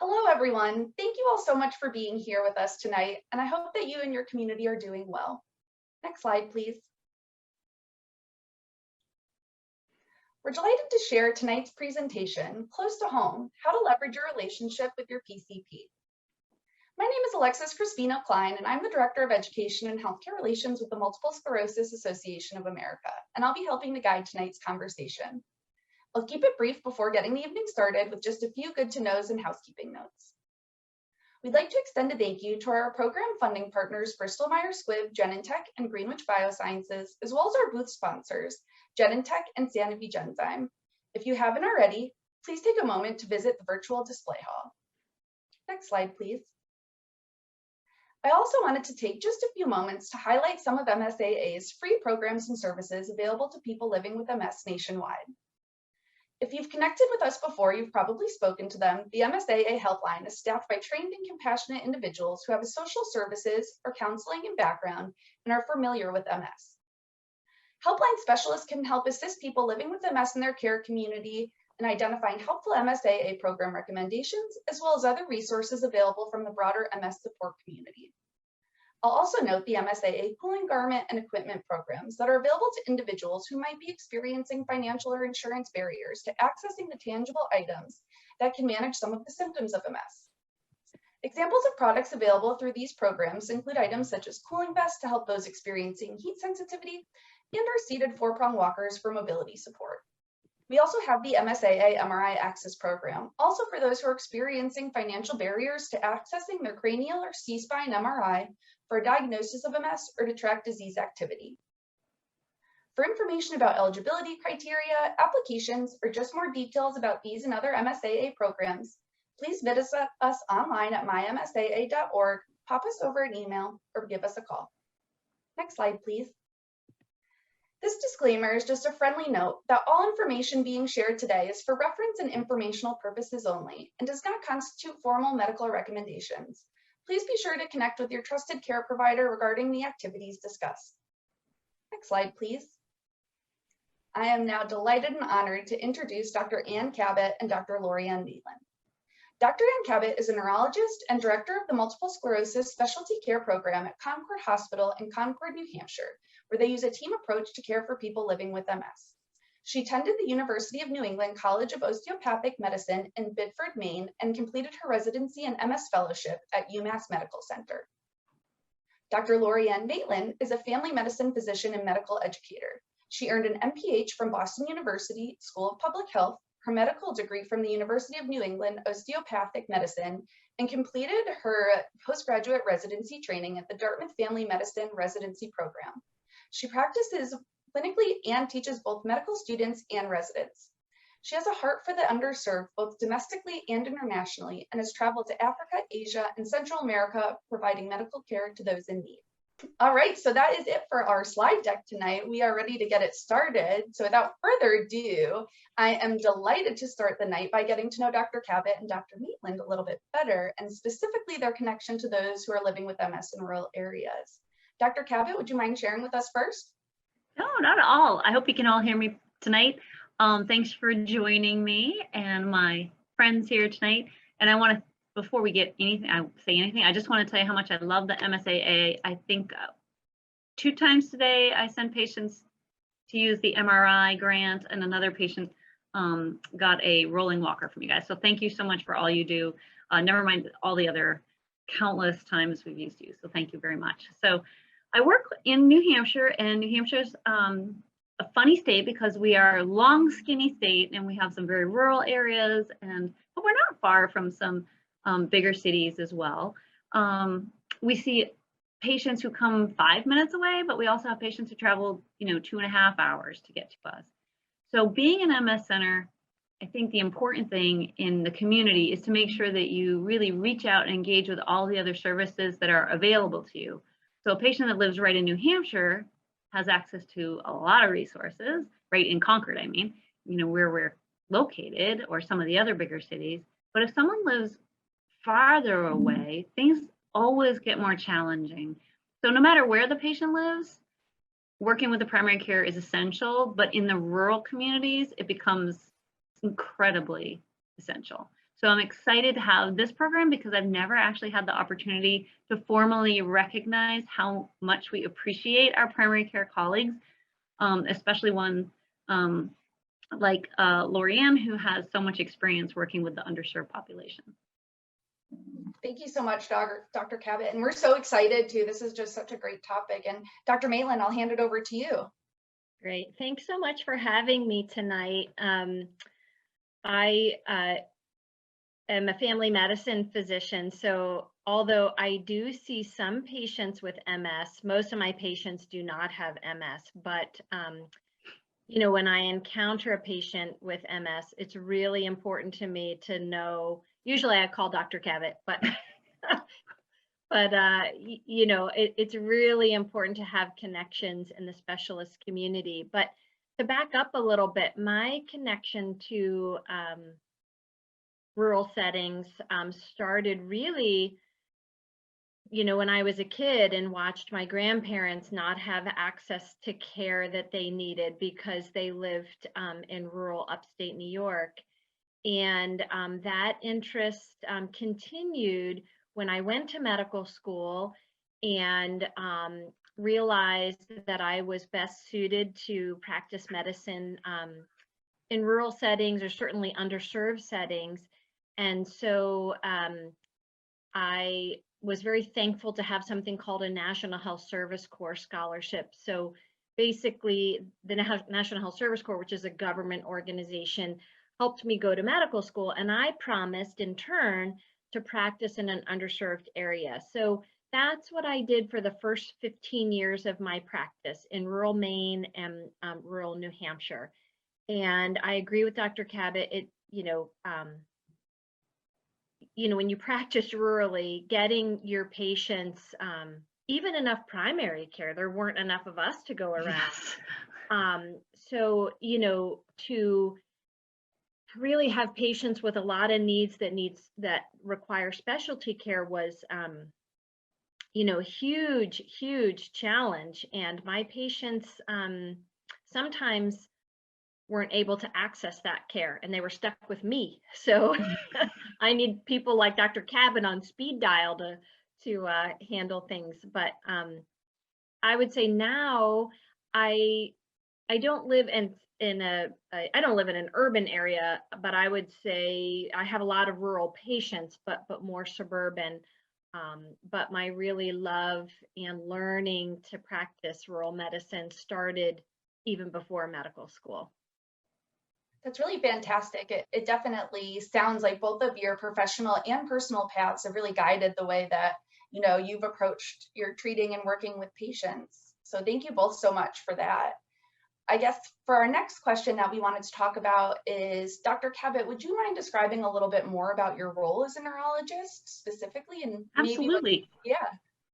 Hello, everyone. Thank you all so much for being here with us tonight, and I hope that you and your community are doing well. Next slide, please. We're delighted to share tonight's presentation, Close to Home, How to Leverage Your Relationship with Your PCP. My name is Alexis Crispino Klein, and I'm the Director of Education and Healthcare Relations with the Multiple Sclerosis Association of America, and I'll be helping to guide tonight's conversation. I'll keep it brief before getting the evening started with just a few good to knows and housekeeping notes. We'd like to extend a thank you to our program funding partners, Bristol Myers Squibb, Genentech, and Greenwich Biosciences, as well as our booth sponsors, Genentech and Sanofi Genzyme. If you haven't already, please take a moment to visit the virtual display hall. Next slide, please. I also wanted to take just a few moments to highlight some of MSAA's free programs and services available to people living with MS nationwide. If you've connected with us before, you've probably spoken to them. The MSAA helpline is staffed by trained and compassionate individuals who have a social services or counseling and background and are familiar with MS. Helpline specialists can help assist people living with MS in their care community in identifying helpful MSAA program recommendations, as well as other resources available from the broader MS support community. I'll also note the MSAA cooling garment and equipment programs that are available to individuals who might be experiencing financial or insurance barriers to accessing the tangible items that can manage some of the symptoms of MS. Examples of products available through these programs include items such as cooling vests to help those experiencing heat sensitivity and our seated 4-prong walkers for mobility support. We also have the MSAA MRI Access Program, also for those who are experiencing financial barriers to accessing their cranial or C-spine MRI for a diagnosis of MS or to track disease activity. For information about eligibility criteria, applications, or just more details about these and other MSAA programs, please visit us online at mymsaa.org, pop us over an email, or give us a call. Next slide, please. This disclaimer is just a friendly note that all information being shared today is for reference and informational purposes only and does not constitute formal medical recommendations. Please be sure to connect with your trusted care provider regarding the activities discussed. Next slide, please. I am now delighted and honored to introduce Dr. Ann Cabot and Dr. Loriann Vaitland. Dr. Ann Cabot is a neurologist and director of the Multiple Sclerosis Specialty Care Program at Concord Hospital in Concord, New Hampshire, where they use a team approach to care for people living with MS. She attended the University of New England College of Osteopathic Medicine in Bedford, Maine, and completed her residency and MS fellowship at UMass Medical Center. Dr. Loriann Vaitland is a family medicine physician and medical educator. She earned an MPH from Boston University School of Public Health, her medical degree from the University of New England Osteopathic Medicine, and completed her postgraduate residency training at the Dartmouth Family Medicine Residency Program. She practices clinically and teaches both medical students and residents. She has a heart for the underserved, both domestically and internationally, and has traveled to Africa, Asia, and Central America, providing medical care to those in need. All right, so that is it for our slide deck tonight. We are ready to get it started. So without further ado, I am delighted to start the night by getting to know Dr. Cabot and Dr. Maitland a little bit better, and specifically their connection to those who are living with MS in rural areas. Dr. Cabot, would you mind sharing with us first? No, not at all. I hope you can all hear me tonight. Thanks for joining me and my friends here tonight. And I want to, before we get anything, I just want to tell you how much I love the MSAA. I think 2 times today I sent patients to use the MRI grant, and another patient got a rolling walker from you guys. So thank you so much for all you do. Never mind all the other countless times we've used you. So thank you very much. So I work in New Hampshire, and New Hampshire's a funny state because we are a long, skinny state, and we have some very rural areas, but we're not far from some bigger cities as well. We see patients who come 5 minutes away, but we also have patients who travel, 2.5 hours to get to us. So being an MS center, I think the important thing in the community is to make sure that you really reach out and engage with all the other services that are available to you. So a patient that lives right in New Hampshire has access to a lot of resources, right in Concord, I mean, where we're located, or some of the other bigger cities. But if someone lives farther away, things always get more challenging. So no matter where the patient lives, working with the primary care is essential, but in the rural communities, it becomes incredibly essential. So I'm excited to have this program because I've never actually had the opportunity to formally recognize how much we appreciate our primary care colleagues, especially one like Loriann, who has so much experience working with the underserved population. Thank you so much, Dr. Cabot. And we're so excited too. This is just such a great topic. And Dr. Maitland, I'll hand it over to you. Great. Thanks so much for having me tonight. I am a family medicine physician, so although I do see some patients with MS, most of my patients do not have MS, but you know, when I encounter a patient with MS, it's really important to me to know, usually I call Dr. Cabot, but you know, it's really important to have connections in the specialist community. But to back up a little bit, my connection to rural settings started really, you know, when I was a kid and watched my grandparents not have access to care that they needed because they lived in rural upstate New York. And that interest continued when I went to medical school and realized that I was best suited to practice medicine in rural settings or certainly underserved settings. And so I was very thankful to have something called a National Health Service Corps scholarship. So basically the National Health Service Corps, which is a government organization, helped me go to medical school, and I promised in turn to practice in an underserved area. So that's what I did for the first 15 years of my practice in rural Maine and rural New Hampshire. And I agree with Dr. Cabot. When you practice rurally, getting your patients even enough primary care, there weren't enough of us to go around. So, you know, to really have patients with a lot of needs that require specialty care was, you know, huge challenge. And my patients sometimes weren't able to access that care and they were stuck with me. So I need people like Dr. Cabot on speed dial to handle things. But I would say now I don't live I don't live in an urban area, but I would say I have a lot of rural patients, but more suburban. But my really love and learning to practice rural medicine started even before medical school. That's really fantastic. It definitely sounds like both of your professional and personal paths have really guided the way that, you know, you've approached your treating and working with patients. So thank you both so much for that. I guess for our next question that we wanted to talk about is, Dr. Cabot, would you mind describing a little bit more about your role as a neurologist specifically? And Absolutely. Maybe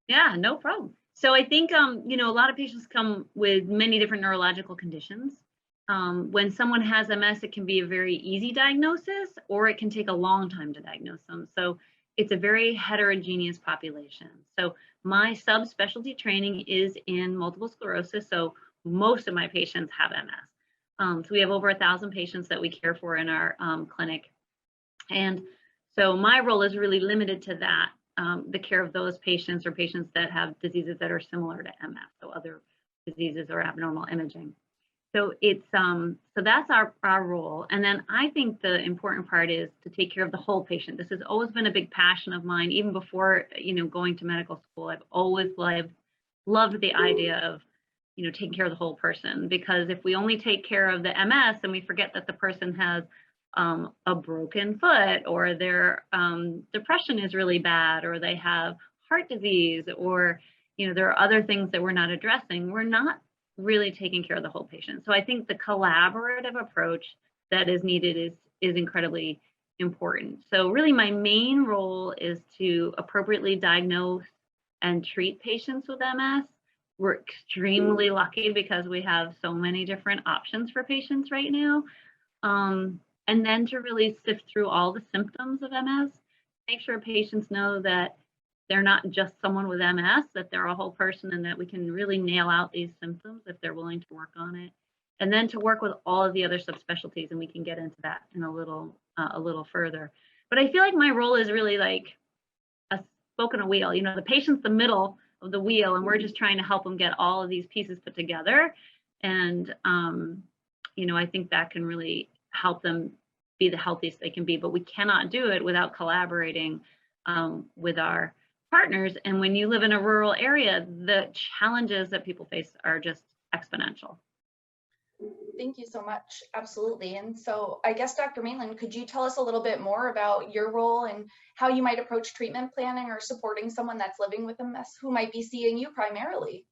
Yeah, no problem. So I think, you know, a lot of patients come with many different neurological conditions. When someone has MS, it can be a very easy diagnosis, or it can take a long time to diagnose them. So it's a very heterogeneous population. So my subspecialty training is in multiple sclerosis. So most of my patients have MS. So we have over 1,000 patients that we care for in our clinic. And so my role is really limited to that, the care of those patients or patients that have diseases that are similar to MS, so other diseases or abnormal imaging. So it's so that's our role. And then I think the important part is to take care of the whole patient. This has always been a big passion of mine, even before, you know, going to medical school. I've always loved the idea of, you know, taking care of the whole person, because if we only take care of the MS and we forget that the person has a broken foot, or their depression is really bad, or they have heart disease, or, you know, there are other things that we're not addressing, we're not really taking care of the whole patient. So I think the collaborative approach that is needed is incredibly important. So really my main role is to appropriately diagnose and treat patients with MS. We're extremely lucky because we have so many different options for patients right now. And then to really sift through all the symptoms of MS, make sure patients know that they're not just someone with MS, that they're a whole person, and that we can really nail out these symptoms if they're willing to work on it. And then to work with all of the other subspecialties, and we can get into that in a little further. But I feel like my role is really like a spoke on a wheel. You know, the patient's the middle of the wheel, and we're just trying to help them get all of these pieces put together. And, you know, I think that can really help them be the healthiest they can be, but we cannot do it without collaborating with our partners. And when you live in a rural area, the challenges that people face are just exponential. Thank you so much. Absolutely. And so I guess, Dr. Maitland, could you tell us a little bit more about your role and how you might approach treatment planning or supporting someone that's living with MS who might be seeing you primarily?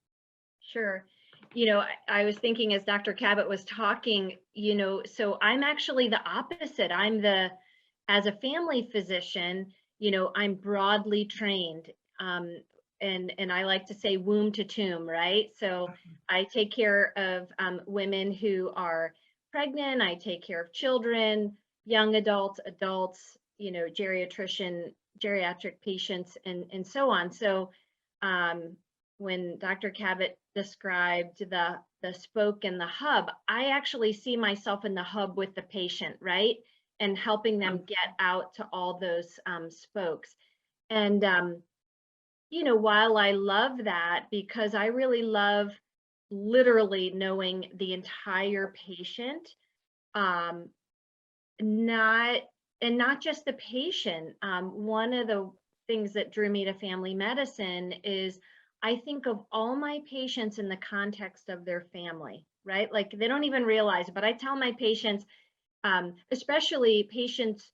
Sure. You know, I was thinking as Dr. Cabot was talking, you know, so I'm actually the opposite. As a family physician, you know, I'm broadly trained. And I like to say womb to tomb, right? So I take care of women who are pregnant. I take care of children, young adults, you know, geriatric patients, and so on. So when Dr. Cabot described the spoke and the hub, I actually see myself in the hub with the patient, right? And helping them get out to all those spokes. And you know, while I love that, because I really love literally knowing the entire patient, not just the patient. One of the things that drew me to family medicine is I think of all my patients in the context of their family, right? Like they don't even realize, but I tell my patients, especially patients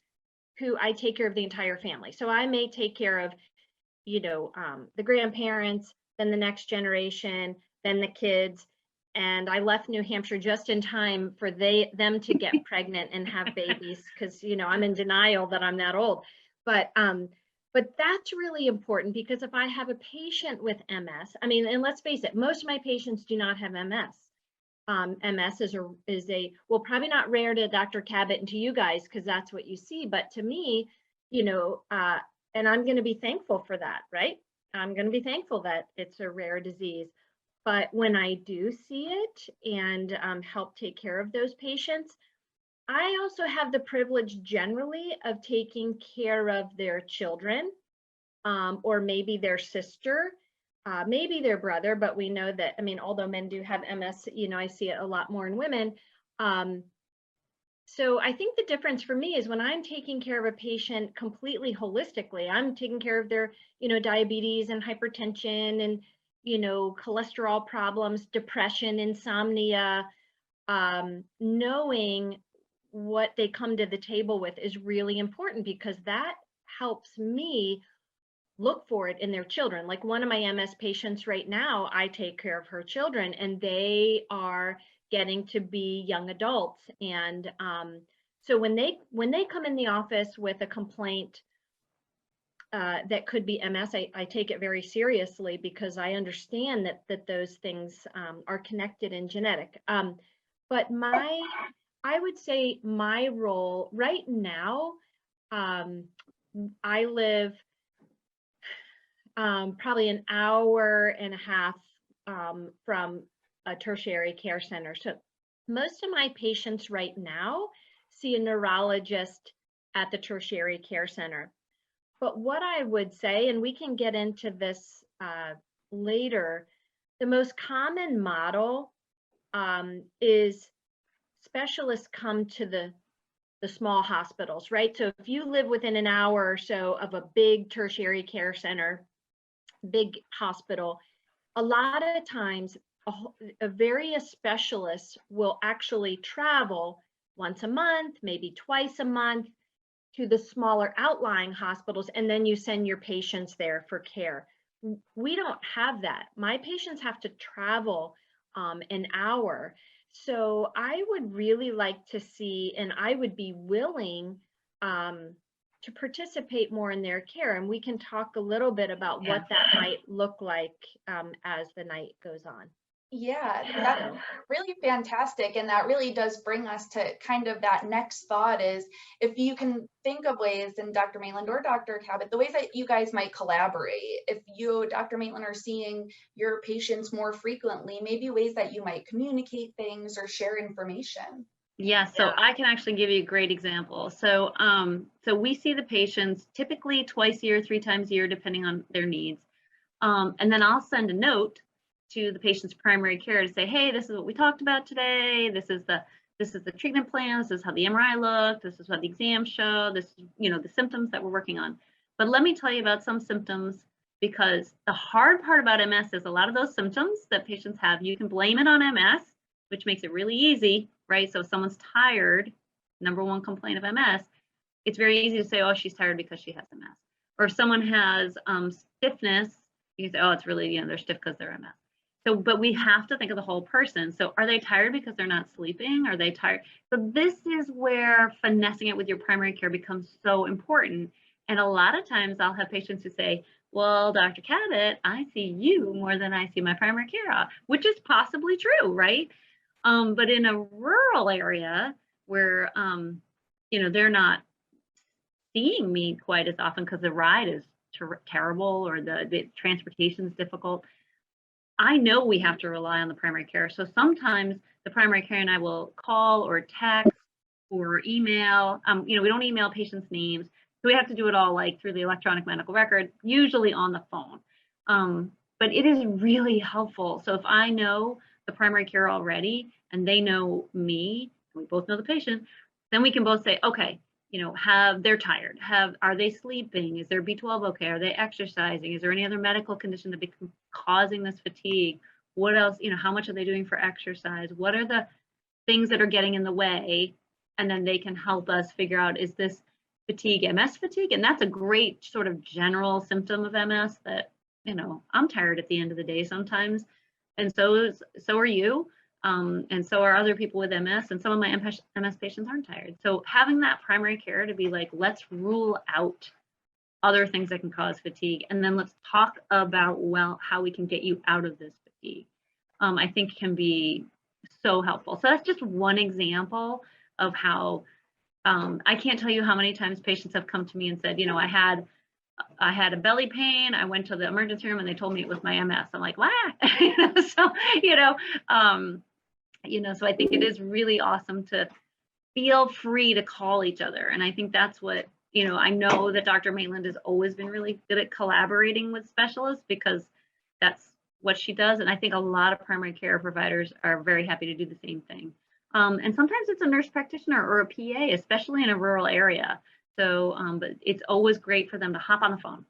who I take care of the entire family. So I may take care of, you know, the grandparents, then the next generation, then the kids. And I left New Hampshire just in time for them to get pregnant and have babies, because, you know, I'm in denial that I'm that old. But that's really important, because if I have a patient with MS, I mean, and let's face it, most of my patients do not have MS. MS is a well, probably not rare to Dr. Cabot and to you guys, because that's what you see. But to me, you know, and I'm going to be thankful for that, right? I'm going to be thankful that it's a rare disease. But when I do see it and help take care of those patients, I also have the privilege generally of taking care of their children, or maybe their sister, maybe their brother, but we know that, I mean, although men do have MS, you know, I see it a lot more in women. So I think the difference for me is when I'm taking care of a patient completely holistically, I'm taking care of their, you know, diabetes and hypertension and, you know, cholesterol problems, depression, insomnia, knowing what they come to the table with is really important, because that helps me look for it in their children. Like one of my MS patients right now, I take care of her children, and they are getting to be young adults. And so when they come in the office with a complaint that could be MS, I take it very seriously, because I understand that those things are connected and genetic. But I would say my role right now, I live probably an hour and a half from a tertiary care center. So most of my patients right now see a neurologist at the tertiary care center. But what I would say, and we can get into this later, the most common model is specialists come to the small hospitals, right? So if you live within an hour or so of a big tertiary care center, big hospital, a lot of times various specialists will actually travel once a month, maybe twice a month, to the smaller outlying hospitals, and then you send your patients there for care. We don't have that. My patients have to travel an hour. So I would really like to see, and I would be willing to participate more in their care. And we can talk a little bit about what that might look like as the night goes on. Yeah, that's really fantastic. And that really does bring us to kind of that next thought is, if you can think of ways, and Dr. Maitland or Dr. Cabot, the ways that you guys might collaborate. If you, Dr. Maitland, are seeing your patients more frequently, maybe ways that you might communicate things or share information. Yeah, so Yeah. I can actually give you a great example. So, so we see the patients typically twice a year, 3 times a year, depending on their needs. And then I'll send a note to the patient's primary care to say, hey, this is what we talked about today. This is the treatment plan. This is how the MRI looked. This is what the exams show. This is, the symptoms that we're working on. But let me tell you about some symptoms, because the hard part about MS is a lot of those symptoms that patients have, you can blame it on MS, which makes it really easy, right? So if someone's tired, number one complaint of MS, it's very easy to say, oh, she's tired because she has MS. Or if someone has stiffness, you can say, oh, it's really, they're stiff because they're MS. So, but we have to think of the whole person. So are they tired because they're not sleeping? Are they tired? So this is where finessing it with your primary care becomes so important. And a lot of times I'll have patients who say, well, Dr. Cabot, I see you more than I see my primary care, which is possibly true, right? But in a rural area where, they're not seeing me quite as often because the ride is terrible or the transportation is difficult, I know we have to rely on the primary care. So sometimes the primary care and I will call or text or email. We don't email patients' names. So we have to do it all like through the electronic medical record, usually on the phone. But it is really helpful. So if I know the primary care already and they know me, and we both know the patient, then we can both say, okay, they're tired. Are they sleeping? Is their B12 okay? Are they exercising? Is there any other medical condition that be causing this fatigue? What else, how much are they doing for exercise? What are the things that are getting in the way? And then they can help us figure out, is this fatigue, MS fatigue? And that's a great sort of general symptom of MS that, I'm tired at the end of the day sometimes. And so are you. And so are other people with MS, and some of my MS patients aren't tired. So having that primary care to be like, let's rule out other things that can cause fatigue, and then let's talk about, well, how we can get you out of this fatigue, I think can be so helpful. So that's just one example of how, I can't tell you how many times patients have come to me and said, I had a belly pain. I went to the emergency room and they told me it was my MS. I'm like, wow. So I think it is really awesome to feel free to call each other. And I think that's what, I know that Dr. Maitland has always been really good at collaborating with specialists, because that's what she does. And I think a lot of primary care providers are very happy to do the same thing. And sometimes it's a nurse practitioner or a PA, especially in a rural area. So, but it's always great for them to hop on the phone,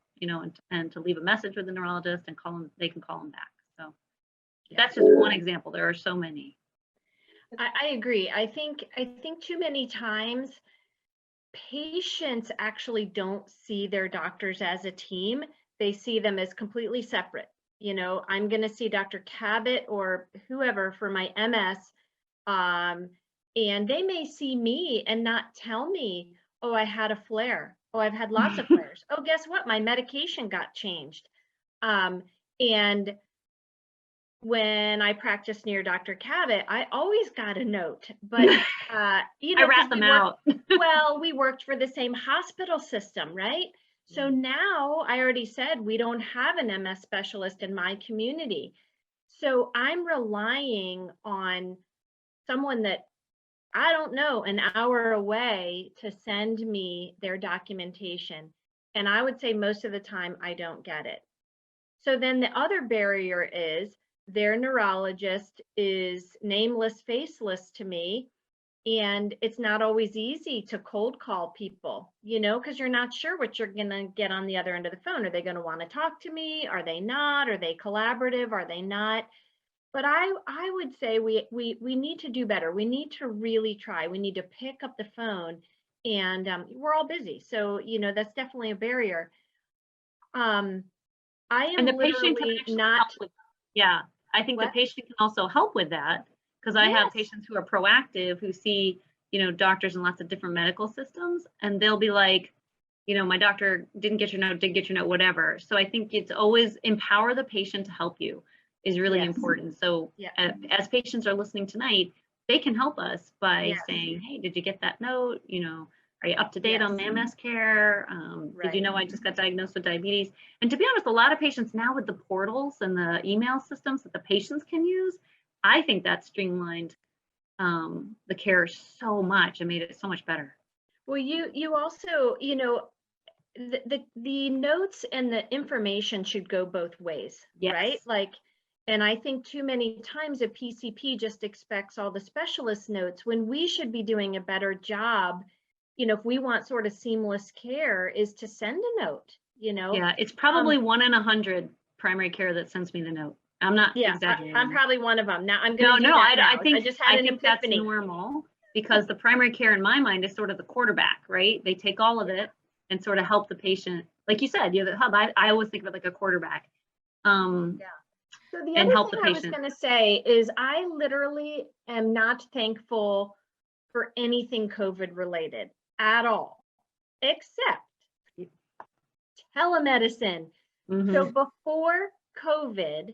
and to leave a message with the neurologist and call them, they can call them back. So that's just one example. There are so many. I agree. I think too many times patients actually don't see their doctors as a team. They see them as completely separate. I'm going to see Dr. Cabot or whoever for my MS, and they may see me and not tell me, oh, I had a flare. Oh, I've had lots of flares. Oh, guess what? My medication got changed. And when I practiced near Dr. Cabot, I always got a note, but I rat them out. Well, we worked for the same hospital system, right? So now I already said we don't have an MS specialist in my community. So I'm relying on someone that I don't know an hour away to send me their documentation. And I would say most of the time I don't get it. So then the other barrier is their neurologist is nameless, faceless to me. And it's not always easy to cold call people, because you're not sure what you're going to get on the other end of the phone. Are they going to want to talk to me? Are they not? Are they collaborative? Are they not? But I would say we need to do better. We need to really try. We need to pick up the phone, and we're all busy. So, that's definitely a barrier. I am literally not. Yeah, I think the patient can also help with that, because I have patients who are proactive, who see, doctors in lots of different medical systems, and they'll be like, my doctor didn't get your note, whatever. So I think it's always empower the patient to help you is really important. So as patients are listening tonight, they can help us by saying, hey, did you get that note? Are you up to date on the MS care? Did you know I just got diagnosed with diabetes? And to be honest, a lot of patients now with the portals and the email systems that the patients can use, I think that's streamlined the care so much and made it so much better. Well, you also, you know, the notes and the information should go both ways, Yes. right? Like, and I think too many times a PCP just expects all the specialist notes when we should be doing a better job. You know, if we want sort of seamless care, is to send a note, you know? Yeah, it's probably 1 in 100 primary care that sends me the note. I'm not exaggerating. I'm probably one of them. Now I'm going to No, I I just had an that's epiphany. normal, because the primary care in my mind is sort of the quarterback, right? They take all of it and sort of help the patient. Like you said, you're the hub. I always think of it like a quarterback. So the and other help thing the I was patient. going to say is I literally am not thankful for anything COVID related at all, except telemedicine. So before COVID,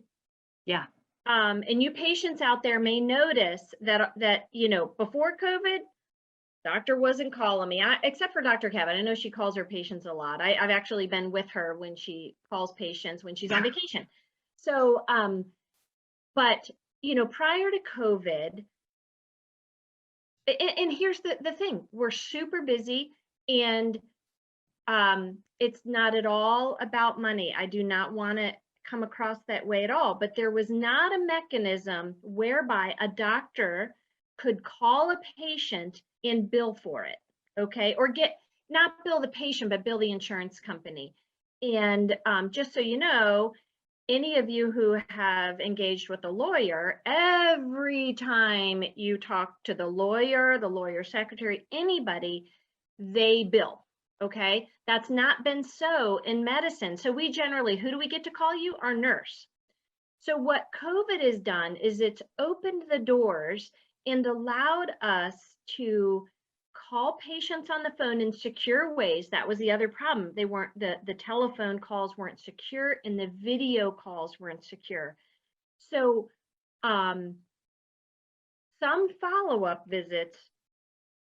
Yeah. And you patients out there may notice that you know, before COVID, doctor wasn't calling me, except for Dr. Cabot. I know she calls her patients a lot. I've actually been with her when she calls patients when she's on vacation. So, but you know, prior to COVID, and here's the thing, we're super busy, and it's not at all about money. I do not want to come across that way at all, but there was not a mechanism whereby a doctor could call a patient and bill for it, okay? Or not bill the patient, but bill the insurance company. And just so you know, any of you who have engaged with a lawyer, every time you talk to the lawyer secretary, anybody, they bill. Okay, that's not been so in medicine. So we generally, who do we get to call you? Our nurse. So what COVID has done is it's opened the doors and allowed us to call patients on the phone in secure ways. That was the other problem. They weren't, the telephone calls weren't secure and the video calls weren't secure. So some follow-up visits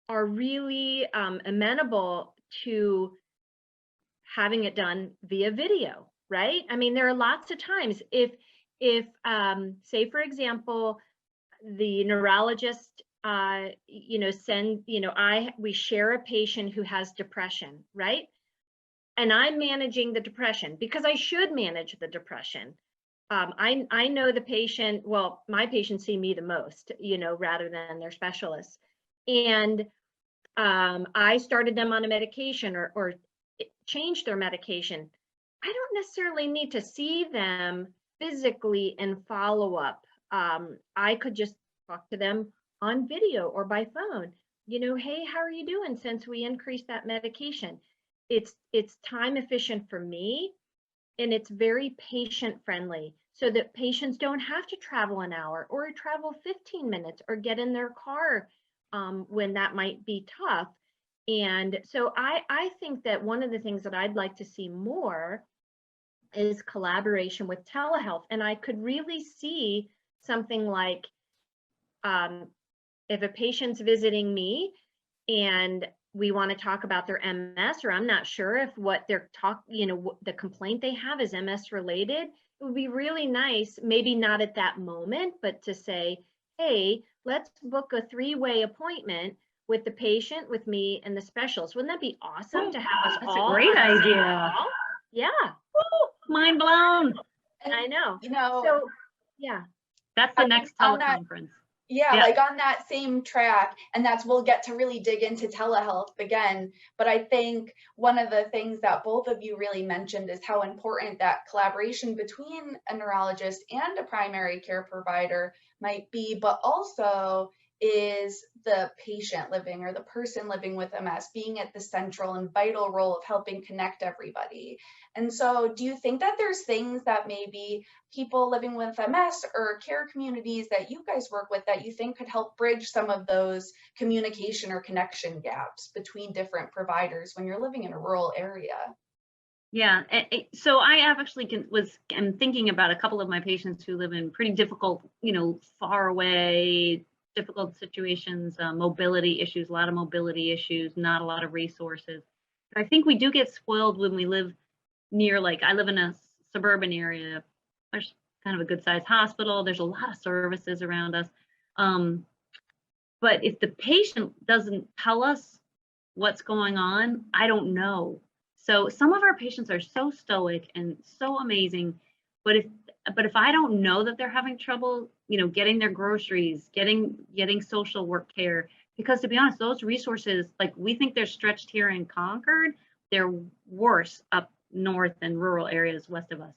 are really amenable to having it done via video, right? I mean, there are lots of times if say for example, the neurologist, you know, we share a patient who has depression, right? And I'm managing the depression because I should manage the depression. I know the patient, well, my patients see me the most, you know, rather than their specialists. And I started them on a medication or changed their medication. I don't necessarily need to see them physically and follow up. I could just talk to them on video or by phone. You know, hey, how are you doing since we increased that medication? It's time efficient for me, and it's very patient friendly, so that patients don't have to travel an hour or travel 15 minutes or get in their car when that might be tough. And so I think that one of the things that I'd like to see more is collaboration with telehealth. And I could really see something like if a patient's visiting me and we want to talk about their MS, or I'm not sure if what they're the complaint they have is MS related, it would be really nice, maybe not at that moment, but to say, hey, let's book a 3-way appointment with the patient, with me, and the specialist. Wouldn't that be awesome to have us that's all? a great idea. Yeah. Woo, mind blown. And, I know. You know, So, yeah. That's the next teleconference. Yeah, like on that same track, and we'll get to really dig into telehealth again. But I think one of the things that both of you really mentioned is how important that collaboration between a neurologist and a primary care provider might be, but also is the patient living or the person living with MS being at the central and vital role of helping connect everybody. And so do you think that there's things that maybe people living with MS or care communities that you guys work with that you think could help bridge some of those communication or connection gaps between different providers when you're living in a rural area? Yeah, so I have actually am thinking about a couple of my patients who live in pretty difficult, far away, difficult situations, mobility issues, a lot of mobility issues, not a lot of resources. But I think we do get spoiled when we live near, like I live in a suburban area. There's kind of a good sized hospital. There's a lot of services around us. But if the patient doesn't tell us what's going on, I don't know. So some of our patients are so stoic and so amazing, but if I don't know that they're having trouble, getting their groceries, getting social work care, because to be honest, those resources, like we think they're stretched here in Concord, they're worse up north and rural areas west of us.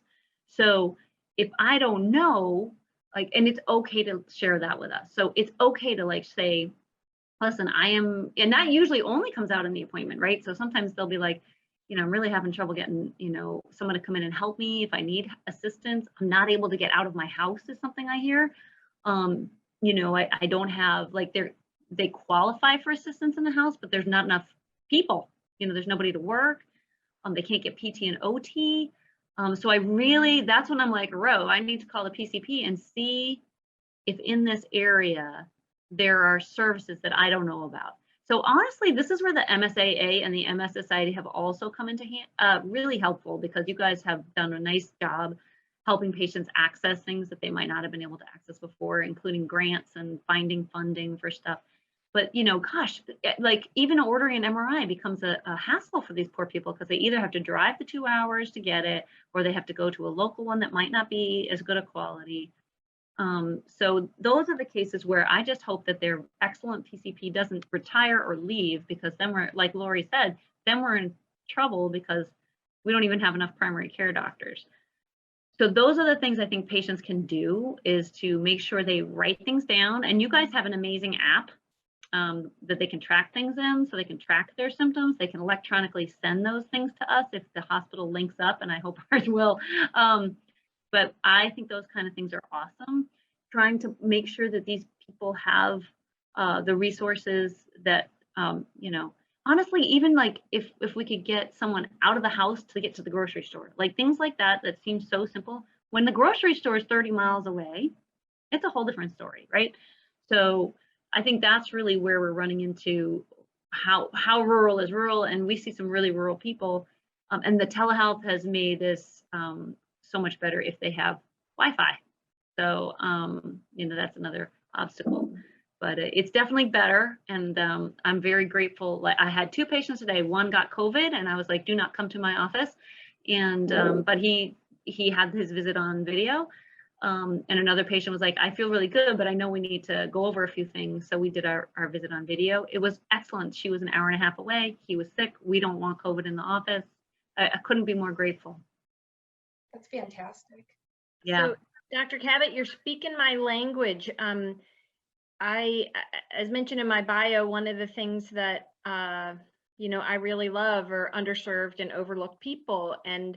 So if I don't know, and it's okay to share that with us. So it's okay to say, listen, and that usually only comes out in the appointment, right? So sometimes they'll be like, I'm really having trouble getting, someone to come in and help me if I need assistance. I'm not able to get out of my house is something I hear. I don't have, they qualify for assistance in the house, but there's not enough people. There's nobody to work. They can't get PT and OT. So that's when I'm like, I need to call the PCP and see if in this area there are services that I don't know about. So honestly, this is where the MSAA and the MS Society have also come into hand, really helpful, because you guys have done a nice job helping patients access things that they might not have been able to access before, including grants and finding funding for stuff. But, gosh, even ordering an MRI becomes a hassle for these poor people, because they either have to drive the 2 hours to get it, or they have to go to a local one that might not be as good a quality. So those are the cases where I just hope that their excellent PCP doesn't retire or leave, because then we're, like Lauri said, then we're in trouble because we don't even have enough primary care doctors. So those are the things I think patients can do, is to make sure they write things down. And you guys have an amazing app that they can track things in, so they can track their symptoms. They can electronically send those things to us if the hospital links up, and I hope ours will. But I think those kind of things are awesome. Trying to make sure that these people have the resources that, honestly, even if we could get someone out of the house to get to the grocery store, things like that seems so simple. When the grocery store is 30 miles away, it's a whole different story, right? So I think that's really where we're running into how rural is rural, and we see some really rural people. And the telehealth has made this so much better if they have Wi-Fi. So, that's another obstacle, but it's definitely better. And I'm very grateful. I had 2 patients today. One got COVID, and I was like, do not come to my office. And, but he had his visit on video. And another patient was like, I feel really good, but I know we need to go over a few things. So we did our visit on video. It was excellent. She was an hour and a half away. He was sick. We don't want COVID in the office. I couldn't be more grateful. That's fantastic. Yeah. So, Dr. Cabot, you're speaking my language. I, as mentioned in my bio, one of the things that, I really love are underserved and overlooked people. And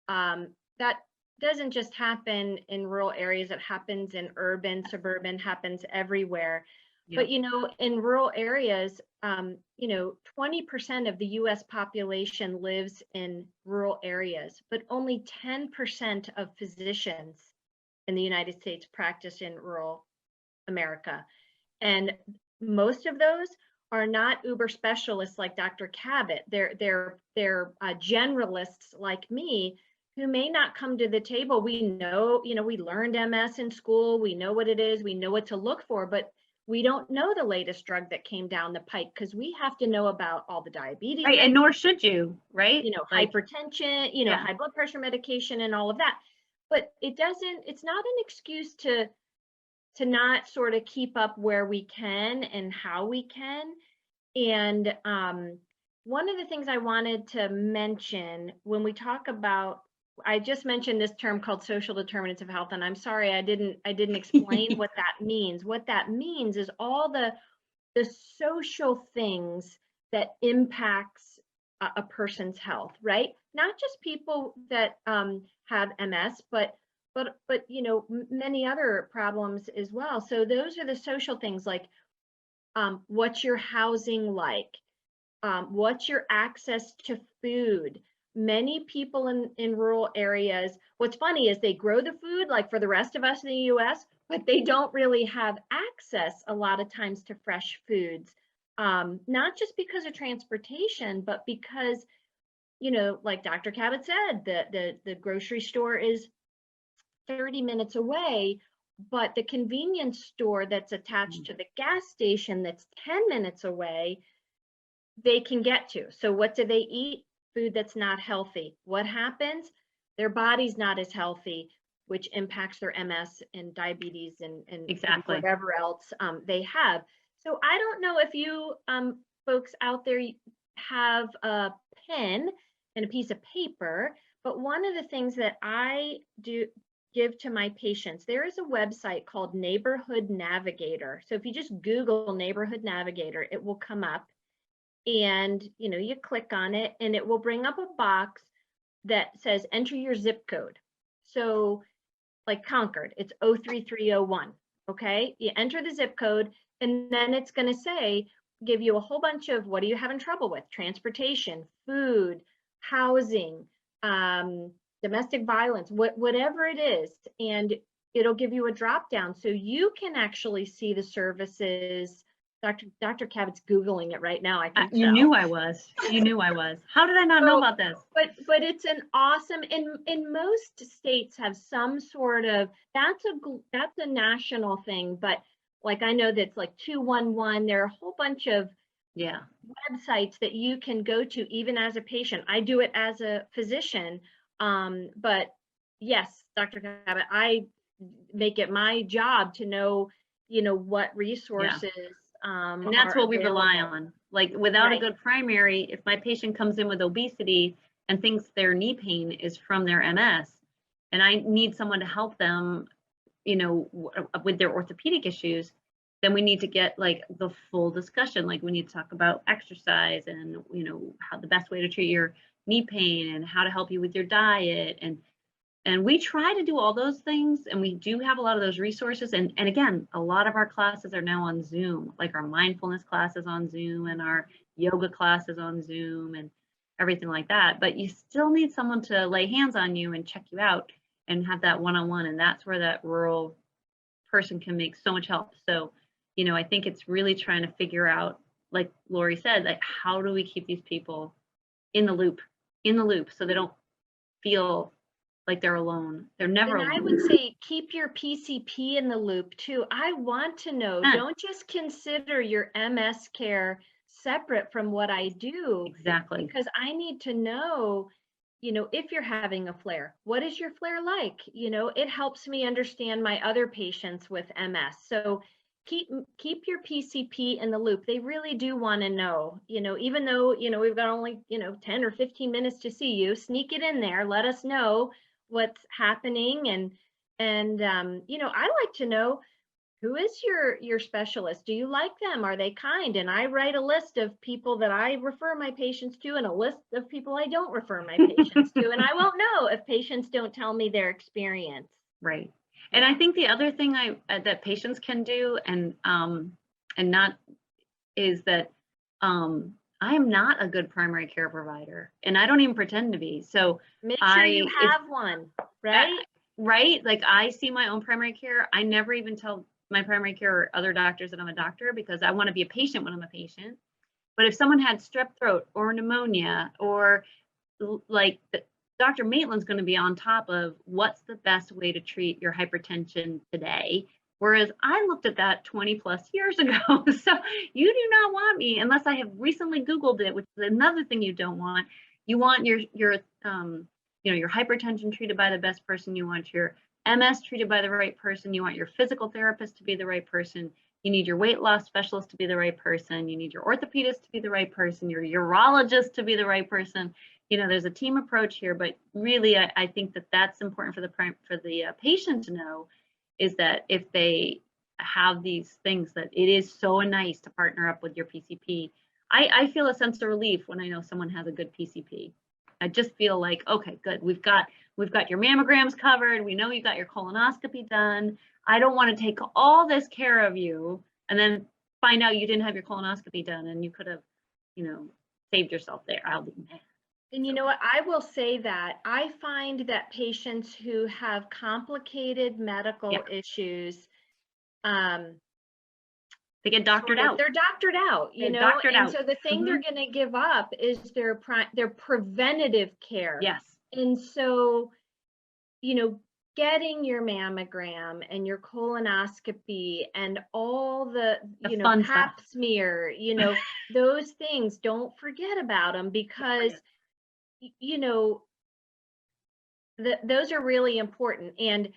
that doesn't just happen in rural areas, it happens in urban, suburban, happens everywhere. But, in rural areas, 20% of the US population lives in rural areas, but only 10% of physicians in the United States practice in rural America. And most of those are not uber specialists like Dr. Cabot. They're generalists like me, who may not come to the table. We know, we learned MS in school. We know what it is. We know what to look for, but we don't know the latest drug that came down the pike, because we have to know about all the diabetes. Right, and nor should you, right? Hypertension, high blood pressure medication and all of that. But it's not an excuse to not sort of keep up where we can and how we can. And one of the things I wanted to mention when we talk about, I just mentioned this term called social determinants of health, and I'm sorry I didn't explain what that means. What that means is all the social things that impacts a person's health, right? Not just people that have MS, but many other problems as well. So those are the social things, like what's your housing like? What's your access to food? Many people in rural areas, what's funny is they grow the food like for the rest of us in the US, but they don't really have access a lot of times to fresh foods. Not just because of transportation, but because, like Dr. Cabot said, the grocery store is 30 minutes away, but the convenience store that's attached to the gas station that's 10 minutes away, they can get to. So what do they eat? Food that's not healthy. What happens? Their body's not as healthy, which impacts their MS and diabetes and Exactly. whatever else they have. So I don't know if you folks out there have a pen and a piece of paper, but one of the things that I do give to my patients, there is a website called Neighborhood Navigator. So if you just Google Neighborhood Navigator, it will come up, and you click on it and it will bring up a box that says enter your zip code. So like Concord, it's 03301. Okay, you enter the zip code, and then it's going to say, give you a whole bunch of what are you having trouble with: transportation, food, housing, domestic violence, whatever it is, and it'll give you a drop down so you can actually see the services. Dr. Cabot's Googling it right now. I think you knew I was. You knew I was. How did I not know about this? But it's an awesome, in most states have some sort of, that's a national thing, but like I know that's like 211. There are a whole bunch of websites that you can go to even as a patient. I do it as a physician, but yes, Dr. Cabot, I make it my job to know, what resources. And that's what we rely on. Like without a good primary, if my patient comes in with obesity and thinks their knee pain is from their MS, and I need someone to help them, with their orthopedic issues, then we need to get like the full discussion. Like we need to talk about exercise and, how the best way to treat your knee pain and how to help you with your diet. And we try to do all those things, and we do have a lot of those resources. And again, a lot of our classes are now on Zoom, like our mindfulness classes on Zoom and our yoga classes on Zoom and everything like that. But you still need someone to lay hands on you and check you out and have that one-on-one. And that's where that rural person can make so much help. So, I think it's really trying to figure out, like Lauri said, like how do we keep these people in the loop so they don't feel like they're alone. They're never alone. I would say keep your PCP in the loop too. I want to know, don't just consider your MS care separate from what I do. Exactly. Because I need to know, if you're having a flare, what is your flare like? It helps me understand my other patients with MS. So keep your PCP in the loop. They really do want to know, even though, we've got only, 10 or 15 minutes to see you, sneak it in there. Let us know what's happening. And I like to know, who is your specialist? Do you like them? Are they kind? And I write a list of people that I refer my patients to and a list of people I don't refer my patients to. And I won't know if patients don't tell me their experience. Right. And I think the other thing that patients can do and not is that I am not a good primary care provider, and I don't even pretend to be. So make sure you have one, right? Right. Like I see my own primary care. I never even tell my primary care or other doctors that I'm a doctor because I want to be a patient when I'm a patient. But if someone had strep throat or pneumonia or like Dr. Maitland's going to be on top of what's the best way to treat your hypertension today. Whereas I looked at that 20 plus years ago. So you do not want me unless I have recently Googled it, which is another thing you don't want. You want your hypertension treated by the best person. You want your MS treated by the right person. You want your physical therapist to be the right person. You need your weight loss specialist to be the right person. You need your orthopedist to be the right person. Your urologist to be the right person. There's a team approach here, but really, I think that that's important for the patient to know, is that if they have these things, that it is so nice to partner up with your PCP. I feel a sense of relief when I know someone has a good PCP. I just feel like, okay, good. We've got your mammograms covered. We know you got your colonoscopy done. I don't want to take all this care of you and then find out you didn't have your colonoscopy done and you could have, saved yourself there. I'll be mad. And you know what, I will say that I find that patients who have complicated medical issues, they get doctored out. They're doctored out, so the thing they're going to give up is their preventative care. Yes. And so, getting your mammogram and your colonoscopy and all the fun pap stuff. smear, those things, don't forget about them, because those are really important and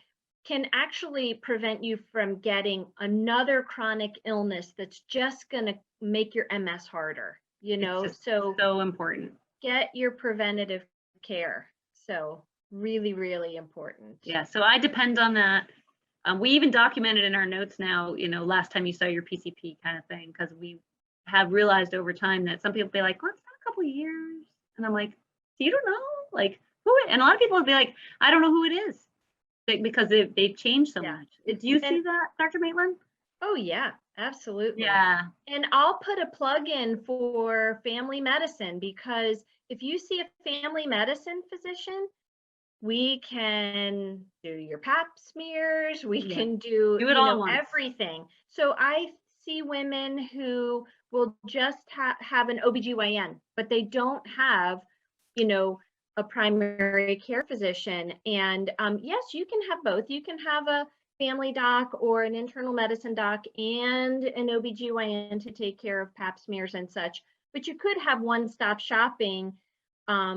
can actually prevent you from getting another chronic illness that's just going to make your MS harder, It's just so so important. get your preventative care. So really, really important. Yeah, so I depend on that. We even documented in our notes now, last time you saw your PCP kind of thing, because we have realized over time that some people be like, well, it's been a couple of years. And I'm like, so you don't know? Like, who? And a lot of people will be like, I don't know who it is, because they've changed so much. Do you see that, Dr. Maitland? Oh, yeah, absolutely. Yeah. And I'll put a plug in for family medicine, because if you see a family medicine physician, we can do your pap smears, we can do it all at once. everything. So I see women who will just have an OBGYN, but they don't have, a primary care physician. And yes, you can have both. You can have a family doc or an internal medicine doc and an OBGYN to take care of pap smears and such. But you could have one-stop shopping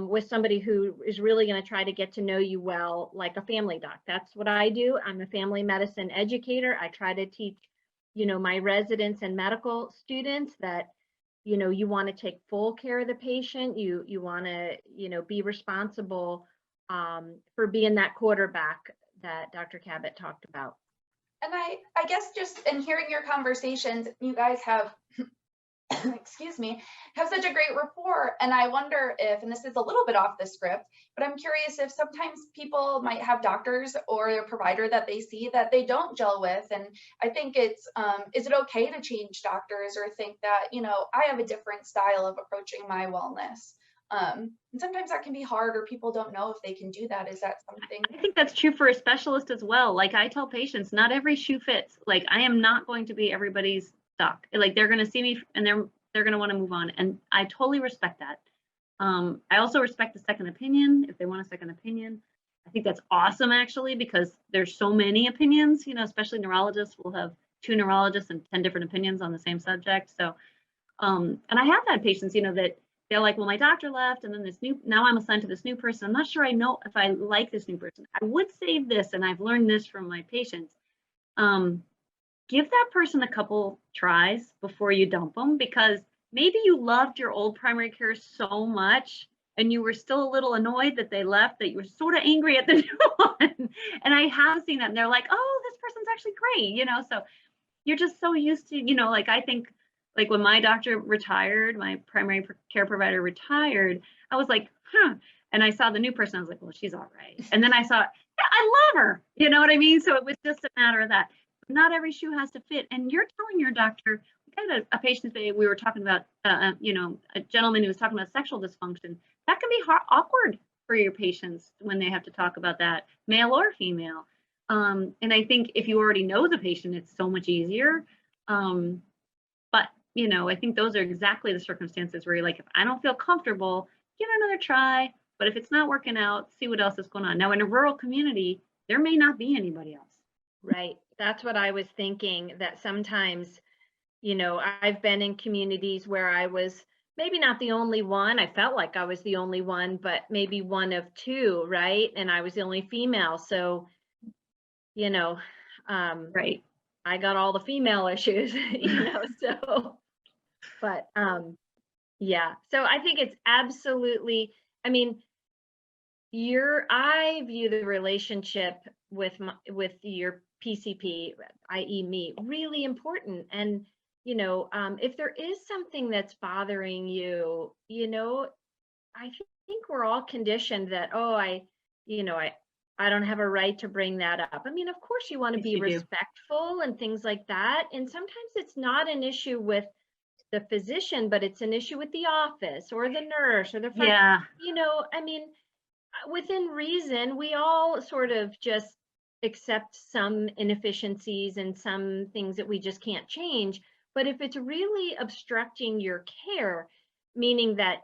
with somebody who is really going to try to get to know you well, like a family doc. That's what I do. I'm a family medicine educator. I try to teach, my residents and medical students that, you want to take full care of the patient. You want to, be responsible for being that quarterback that Dr. Cabot talked about. And I guess just in hearing your conversations, you guys have excuse me, have such a great rapport. And I wonder if, and this is a little bit off the script, but I'm curious if sometimes people might have doctors or a provider that they see that they don't gel with. And I think it's, is it okay to change doctors or think that, I have a different style of approaching my wellness? And sometimes that can be hard, or people don't know if they can do that. Is that something? I think that's true for a specialist as well. Like I tell patients, not every shoe fits. Like I am not going to be everybody's doc. Like they're going to see me and they're going to want to move on. And I totally respect that. I also respect a second opinion if they want a second opinion. I think that's awesome actually, because there's so many opinions, especially neurologists will have 2 neurologists and 10 different opinions on the same subject. So, and I have had patients, that they're like, well, my doctor left and then now I'm assigned to this new person. I'm not sure I know if I like this new person. I would save this, and I've learned this from my patients. Give that person a couple tries before you dump them, because maybe you loved your old primary care so much and you were still a little annoyed that they left, that you were sort of angry at the new one. And I have seen that, and they're like, oh, this person's actually great, so you're just so used to, like I think, like when my doctor retired, my primary care provider retired, I was like, huh. And I saw the new person, I was like, well, she's all right. And then I saw, yeah, I love her, you know what I mean? So it was just a matter of that. Not every shoe has to fit. And you're telling your doctor, we had a patient today, we were talking about, a gentleman who was talking about sexual dysfunction. That can be awkward for your patients when they have to talk about that, male or female. And I think if you already know the patient, it's so much easier. But, I think those are exactly the circumstances where you're like, if I don't feel comfortable, give it another try. But if it's not working out, see what else is going on. Now, in a rural community, there may not be anybody else. Right. That's what I was thinking, that sometimes, I've been in communities where I was maybe not the only one. I felt like I was the only one, but maybe one of 2, right? And I was the only female. So, right. I got all the female issues, so, but, yeah. So I think it's absolutely, I view the relationship with your PCP, i.e. me, really important. And, if there is something that's bothering you, I think we're all conditioned that, oh, I don't have a right to bring that up. Of course you want to be respectful and things like that. And sometimes it's not an issue with the physician, but it's an issue with the office or the nurse or the front. Yeah. Within reason, we all sort of just accept some inefficiencies and some things that we just can't change. But if it's really obstructing your care, meaning that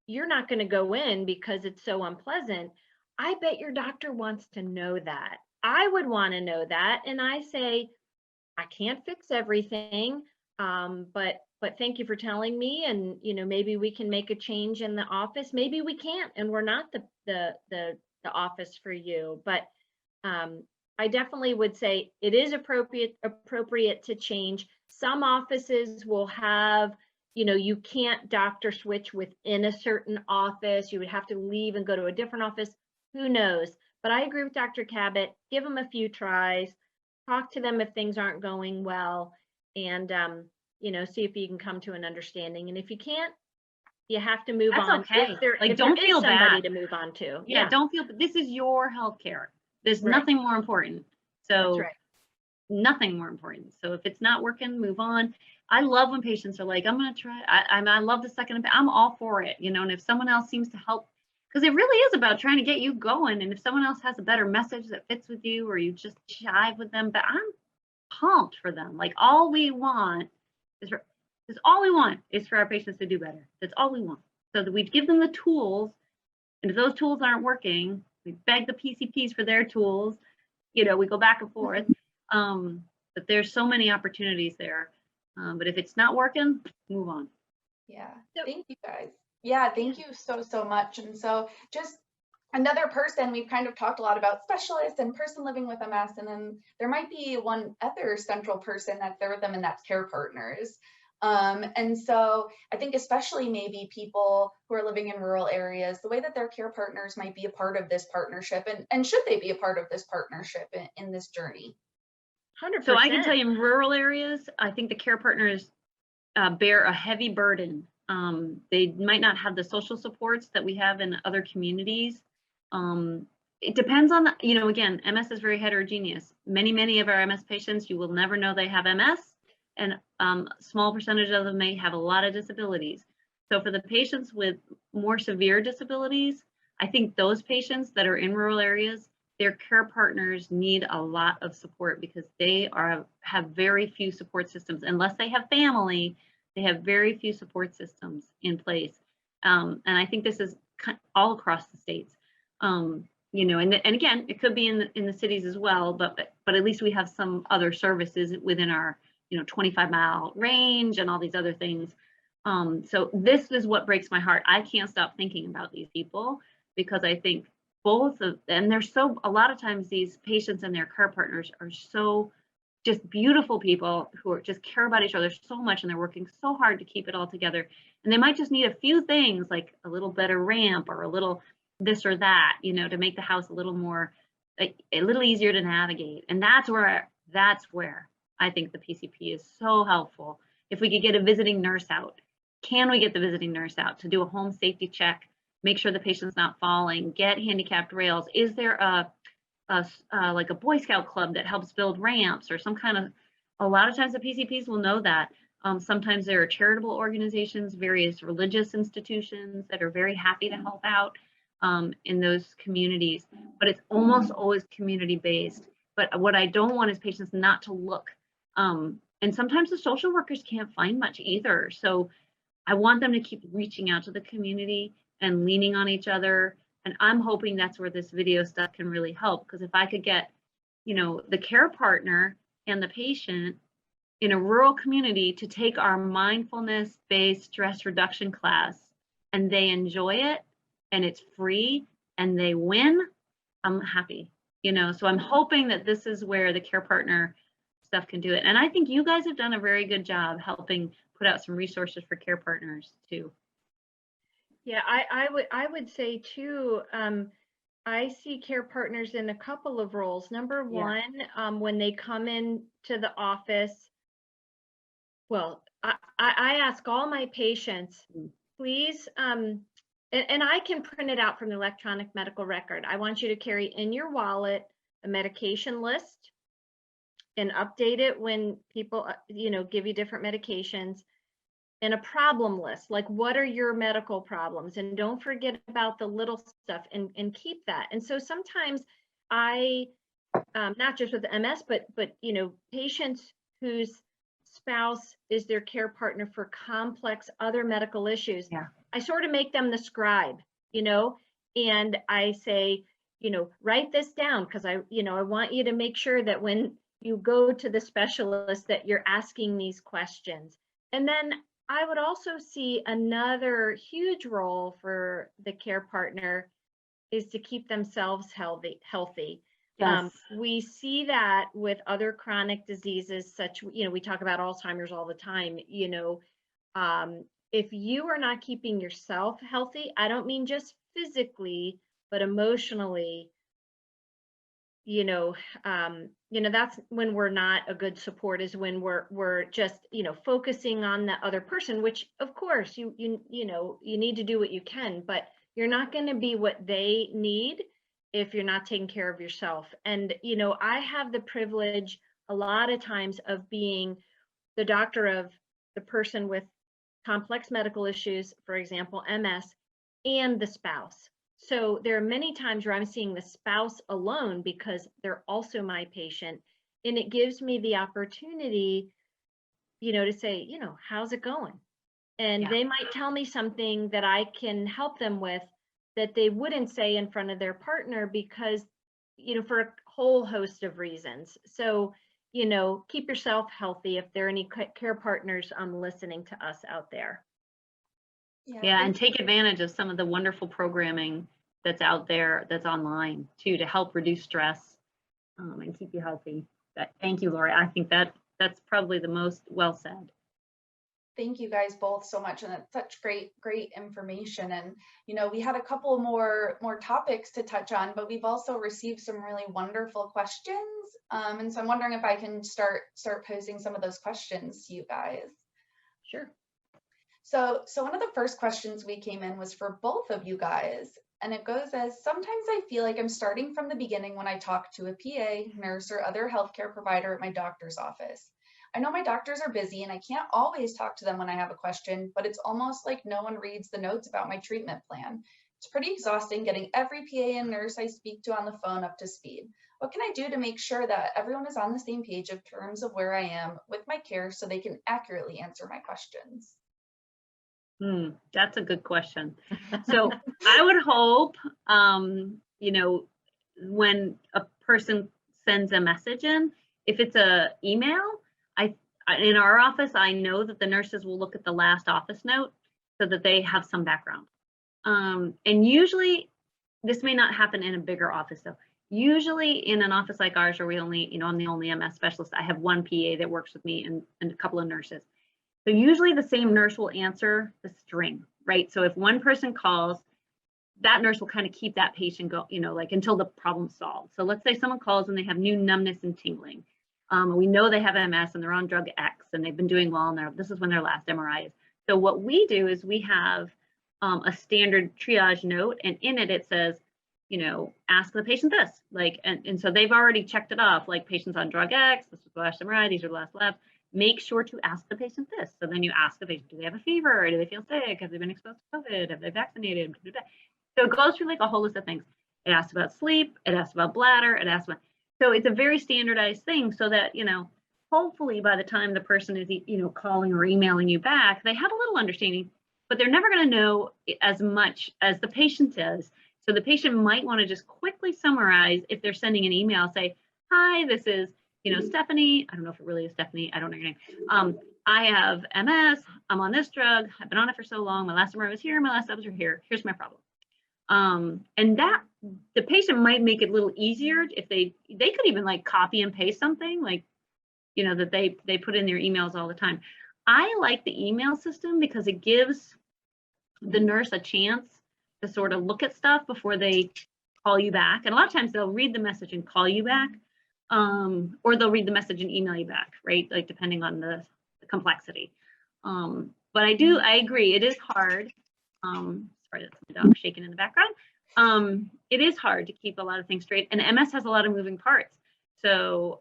you're not going to go in because it's so unpleasant, I bet your doctor wants to know that. I would want to know that. And I say, I can't fix everything, but thank you for telling me. And maybe we can make a change in the office. Maybe we can't, and we're not the office for you. But I definitely would say it is appropriate to change. Some offices will have, you can't doctor switch within a certain office. You would have to leave and go to a different office. Who knows? But I agree with Dr. Cabot. Give them a few tries. Talk to them if things aren't going well, and see if you can come to an understanding. And if you can't, you have to move That's on. okay. If don't there feel is somebody bad to move on to. Yeah, don't feel, this is your healthcare. There's Right. nothing more important. That's So right. nothing more important. So if it's not working, move on. I love when patients are like, I'm going to try. I love the second. I'm all for it, and if someone else seems to help, because it really is about trying to get you going. And if someone else has a better message that fits with you, or you just jive with them, but I'm pumped for them. Like all we want is for our patients to do better. That's all we want. So that we give them the tools. And if those tools aren't working, we beg the PCPs for their tools. We go back and forth. But there's so many opportunities there. But if it's not working, move on. Yeah, thank you guys. Yeah, thank you so much. And so just another person, we've kind of talked a lot about specialists and person living with MS, and then there might be one other central person that's there with them, and that's care partners. And so I think especially maybe people who are living in rural areas, the way that their care partners might be a part of this partnership, and should they be a part of this partnership in this journey? 100%. So I can tell you in rural areas, I think the care partners bear a heavy burden. They might not have the social supports that we have in other communities. It depends on, again, MS is very heterogeneous. Many of our MS patients, you will never know they have MS, and small percentage of them may have a lot of disabilities. So for the patients with more severe disabilities, I think those patients that are in rural areas, their care partners need a lot of support because they have very few support systems. Unless they have family, they have very few support systems in place. And I think this is all across the states. And again, it could be in the cities as well, but at least we have some other services within our 25-mile range and all these other things. So this is what breaks my heart. I can't stop thinking about these people because I think and a lot of times these patients and their care partners are so just beautiful people who are just care about each other so much, and they're working so hard to keep it all together. And they might just need a few things like a little better ramp or a little this or that, to make the house a little easier to navigate. And that's where I think the PCP is so helpful. If we could get a visiting nurse out, can we get the visiting nurse out to do a home safety check, make sure the patient's not falling, get handicapped rails? Is there like a Boy Scout club that helps build ramps or some kind of, a lot of times the PCPs will know that. Sometimes there are charitable organizations, various religious institutions that are very happy to help out in those communities, but it's almost always community-based. But what I don't want is patients not to look. And sometimes the social workers can't find much either. So I want them to keep reaching out to the community and leaning on each other. And I'm hoping that's where this video stuff can really help. Because if I could get, the care partner and the patient in a rural community to take our mindfulness-based stress reduction class and they enjoy it and it's free and they win, I'm happy, so I'm hoping that this is where the care partner stuff can do it. And I think you guys have done a very good job helping put out some resources for care partners too. Yeah, I would say too, I see care partners in a couple of roles. Number one, when they come in to the office, well, I ask all my patients, please, and I can print it out from the electronic medical record. I want you to carry in your wallet a medication list and update it when people, give you different medications, and a problem list, like what are your medical problems? And don't forget about the little stuff and keep that. And so sometimes I, not just with MS, but patients whose spouse is their care partner for complex other medical issues, I sort of make them the scribe, and I say, write this down, because I want you to make sure that when you go to the specialist that you're asking these questions. And then I would also see another huge role for the care partner is to keep themselves healthy. Yes. We see that with other chronic diseases, such, we talk about Alzheimer's all the time. If you are not keeping yourself healthy, I don't mean just physically, but emotionally, that's when we're not a good support, is when we're just, focusing on the other person, which of course you need to do what you can, but you're not going to be what they need if you're not taking care of yourself. And, I have the privilege a lot of times of being the doctor of the person with complex medical issues, for example, MS, and the spouse. So there are many times where I'm seeing the spouse alone because they're also my patient. And it gives me the opportunity, to say, how's it going? And they might tell me something that I can help them with that they wouldn't say in front of their partner because, for a whole host of reasons. So, keep yourself healthy if there are any care partners listening to us out there. Yeah, and take advantage of some of the wonderful programming that's out there, that's online too, to help reduce stress and keep you healthy. Thank you, Lauri. I think that's probably the most well said. Thank you guys both so much, and it's such great information. And we had a couple more topics to touch on, but we've also received some really wonderful questions. And so I'm wondering if I can start posing some of those questions to you guys. Sure. So one of the first questions we came in was for both of you guys, and it goes as, sometimes I feel like I'm starting from the beginning when I talk to a PA, nurse, or other healthcare provider at my doctor's office. I know my doctors are busy and I can't always talk to them when I have a question, but it's almost like no one reads the notes about my treatment plan. It's pretty exhausting getting every PA and nurse I speak to on the phone up to speed. What can I do to make sure that everyone is on the same page in terms of where I am with my care so they can accurately answer my questions? That's a good question. So I would hope, when a person sends a message in, if it's a email, in our office, I know that the nurses will look at the last office note so that they have some background. And usually, this may not happen in a bigger office though. Usually in an office like ours, where we only, I'm the only MS specialist, I have one PA that works with me and a couple of nurses. So usually the same nurse will answer the string, right? So if one person calls, that nurse will kind of keep that patient go, until the problem's solved. So let's say someone calls and they have new numbness and tingling. We know they have MS and they're on drug X and they've been doing well, and this is when their last MRI is. So what we do is we have a standard triage note, and in it, it says, ask the patient this, and so they've already checked it off, like patients on drug X, this was the last MRI, these are the last labs. Make sure to ask the patient this. So then you ask the patient, do they have a fever? Do they feel sick? Have they been exposed to COVID? Have they vaccinated? So it goes through like a whole list of things. It asks about sleep, it asks about bladder, it asks about, so it's a very standardized thing so that, hopefully by the time the person is, calling or emailing you back, they have a little understanding, but they're never going to know as much as the patient is. So the patient might want to just quickly summarize if they're sending an email, say, hi, this is, Stephanie. I don't know if it really is Stephanie. I don't know your name. I have MS. I'm on this drug. I've been on it for so long. My last MRI was here. My last labs are here. Here's my problem. And that the patient might make it a little easier if they could even like copy and paste something like, that they put in their emails all the time. I like the email system because it gives the nurse a chance to sort of look at stuff before they call you back. And a lot of times they'll read the message and call you back, or they'll read the message and email you back, right? Like depending on the complexity. But I agree, it is hard. Sorry, that's my dog shaking in the background. It is hard to keep a lot of things straight, and MS has a lot of moving parts. So,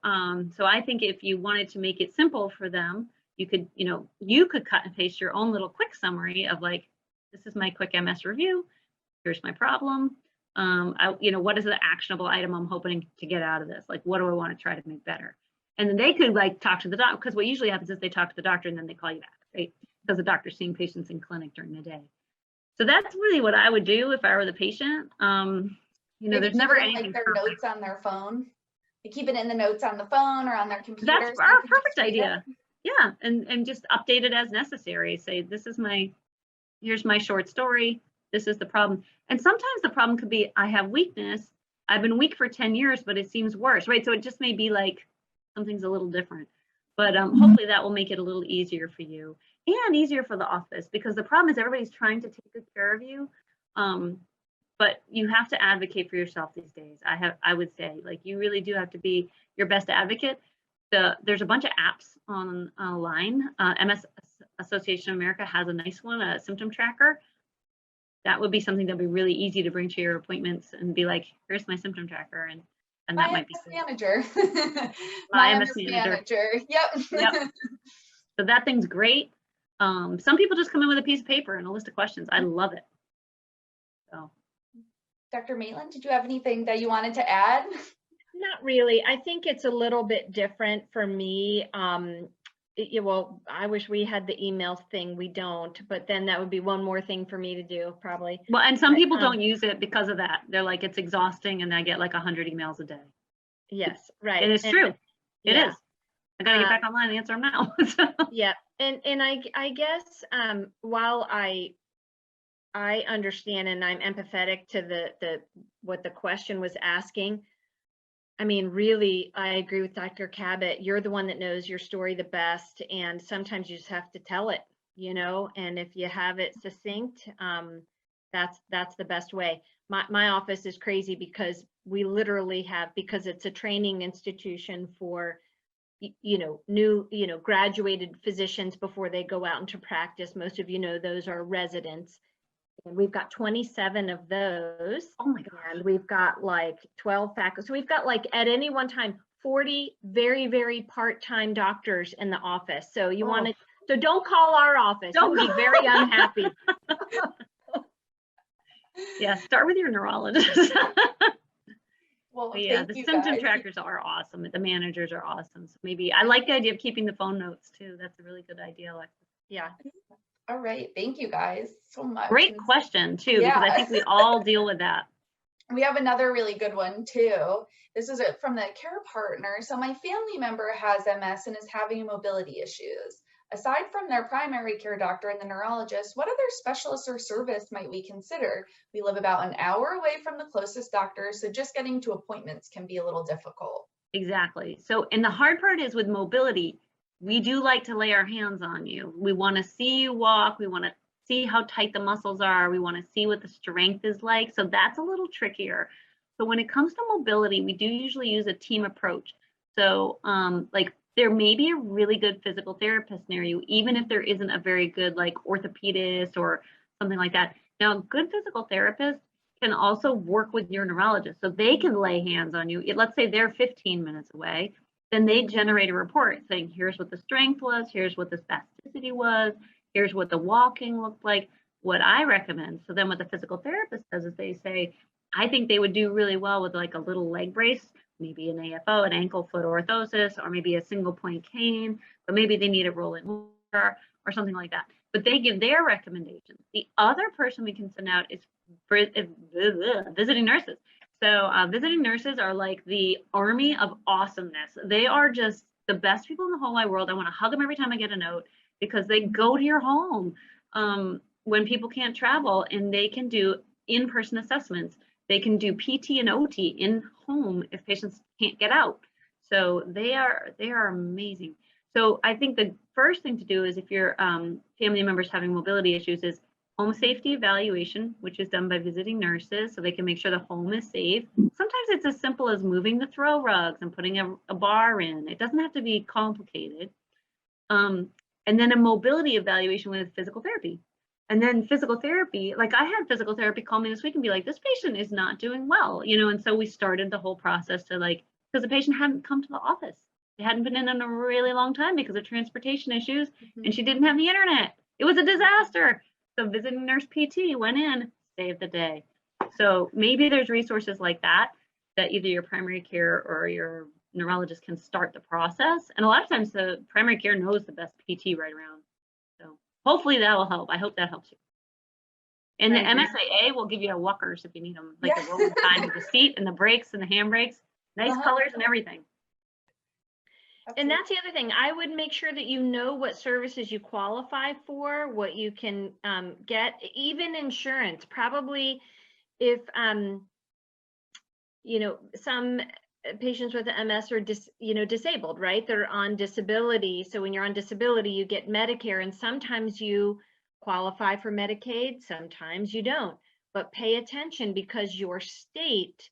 so I think if you wanted to make it simple for them, you could cut and paste your own little quick summary of like, this is my quick MS review. Here's my problem. What is the actionable item I'm hoping to get out of this? Like, what do I want to try to make better? And then they could like talk to the doctor, because what usually happens is they talk to the doctor and then they call you back, right? Because the doctor's seeing patients in clinic during the day. So that's really what I would do if I were the patient. You know, Maybe there's never keep it in, anything like their perfect. notes on their phone. They keep it in the notes on the phone or on their computer. That's so they our can just perfect read idea. it. Yeah, and just update it as necessary. Say, this is here's my short story. This is the problem. And sometimes the problem could be, I have weakness. I've been weak for 10 years, but it seems worse, right? So it just may be like something's a little different. But hopefully that will make it a little easier for you and easier for the office, because the problem is everybody's trying to take good care of you. But you have to advocate for yourself these days. I would say, like, you really do have to be your best advocate. There's a bunch of apps online. MS Association of America has a nice one, a symptom tracker. That would be something that'd be really easy to bring to your appointments and be like, here's my symptom tracker, and that might be good. Manager. My MS manager. Yep. Yep. So that thing's great. Some people just come in with a piece of paper and a list of questions. I love it. So, Dr. Maitland, did you have anything that you wanted to add? Not really. I think it's a little bit different for me. Well, I wish we had the email thing. We don't, but then that would be one more thing for me to do, probably. well, and some people don't use it because of that. They're like, it's exhausting, and I get like 100 emails a day. Yes, right. And it's true. It yeah. is. I gotta get back online and answer them now. So. Yeah, and I guess while I understand and I'm empathetic to the what the question was asking, I mean, really, I agree with Dr. Cabot. You're the one that knows your story the best, and sometimes you just have to tell it, you know. And if you have it succinct, that's the best way. My office is crazy because we literally have, because it's a training institution for, new, graduated physicians before they go out into practice. Most of you know those are residents. And we've got 27 of those. Oh my gosh. And we've got like 12 faculty. So we've got, like, at any one time, 40 very, very part-time doctors in the office. So you want to, so don't call our office. You'll be very unhappy. Yeah, start with your neurologist. Well, yeah, the symptom trackers are awesome. The managers are awesome. So maybe I like the idea of keeping the phone notes too. That's a really good idea, Alexis. Yeah. All right. Thank you guys so much. Great question too, because I think we all deal with that. We have another really good one too. This is from the care partner. So my family member has MS and is having mobility issues. Aside from their primary care doctor and the neurologist, what other specialists or service might we consider? We live about an hour away from the closest doctor, so just getting to appointments can be a little difficult. Exactly. So, and the hard part is with mobility, we do like to lay our hands on you. We want to see you walk. We want to see how tight the muscles are. We want to see what the strength is like. So that's a little trickier. So when it comes to mobility, we do usually use a team approach. So like, there may be a really good physical therapist near you, even if there isn't a very good like orthopedist or something like that. Now, a good physical therapist can also work with your neurologist. So they can lay hands on you. Let's say they're 15 minutes away. Then they generate a report saying, here's what the strength was, here's what the spasticity was, here's what the walking looked like, what I recommend. So then what the physical therapist does is they say, I think they would do really well with like a little leg brace, maybe an AFO, an ankle foot orthosis, or maybe a single point cane, but maybe they need a roll-in or something like that. But they give their recommendations. The other person we can send out is visiting nurses. So visiting nurses are like the army of awesomeness. They are just the best people in the whole wide world. I want to hug them every time I get a note because they go to your home when people can't travel, and they can do in-person assessments. They can do PT and OT in home if patients can't get out. So they are amazing. So I think the first thing to do is if your family members having mobility issues is home safety evaluation, which is done by visiting nurses so they can make sure the home is safe. Sometimes it's as simple as moving the throw rugs and putting a bar in. It doesn't have to be complicated. And then a mobility evaluation with physical therapy. And then physical therapy, like I had physical therapy call me this week and be like, this patient is not doing well, and so we started the whole process to like, because the patient hadn't come to the office. They hadn't been in a really long time because of transportation issues, and she didn't have the internet. It was a disaster. So visiting nurse PT went in, saved the day. So maybe there's resources like that either your primary care or your neurologist can start the process. And a lot of times the primary care knows the best PT right around. So hopefully that will help. I hope that helps you. And the I agree. MSAA will give you walkers if you need them, like Yeah. the roll behind with the seat and the brakes and the handbrakes, nice colors and everything. And that's the other thing. I would make sure that you know what services you qualify for, what you can get, even insurance. Probably if, you know, some patients with MS are disabled, right? They're on disability. So when you're on disability, you get Medicare, and sometimes you qualify for Medicaid, sometimes you don't. But pay attention, because your state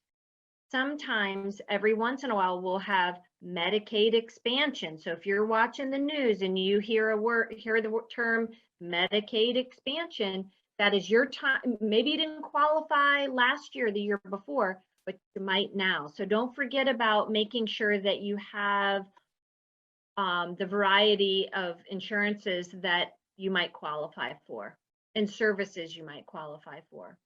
sometimes every once in a while will have Medicaid expansion. So if you're watching the news and you hear the term Medicaid expansion, that is your time. Maybe you didn't qualify last year, the year before, but you might now. So don't forget about making sure that you have the variety of insurances that you might qualify for and services you might qualify for.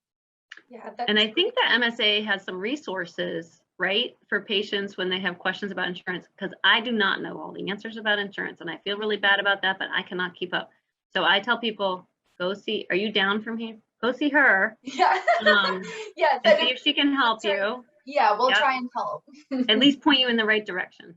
Yeah, and I think the MSA has some resources, right, for patients when they have questions about insurance, because I do not know all the answers about insurance, and I feel really bad about that, but I cannot keep up. So I tell people, go see, are you down from here? Go see her. Yeah. Yeah. And see if she can help you. Yeah, we'll try and help. At least point you in the right direction.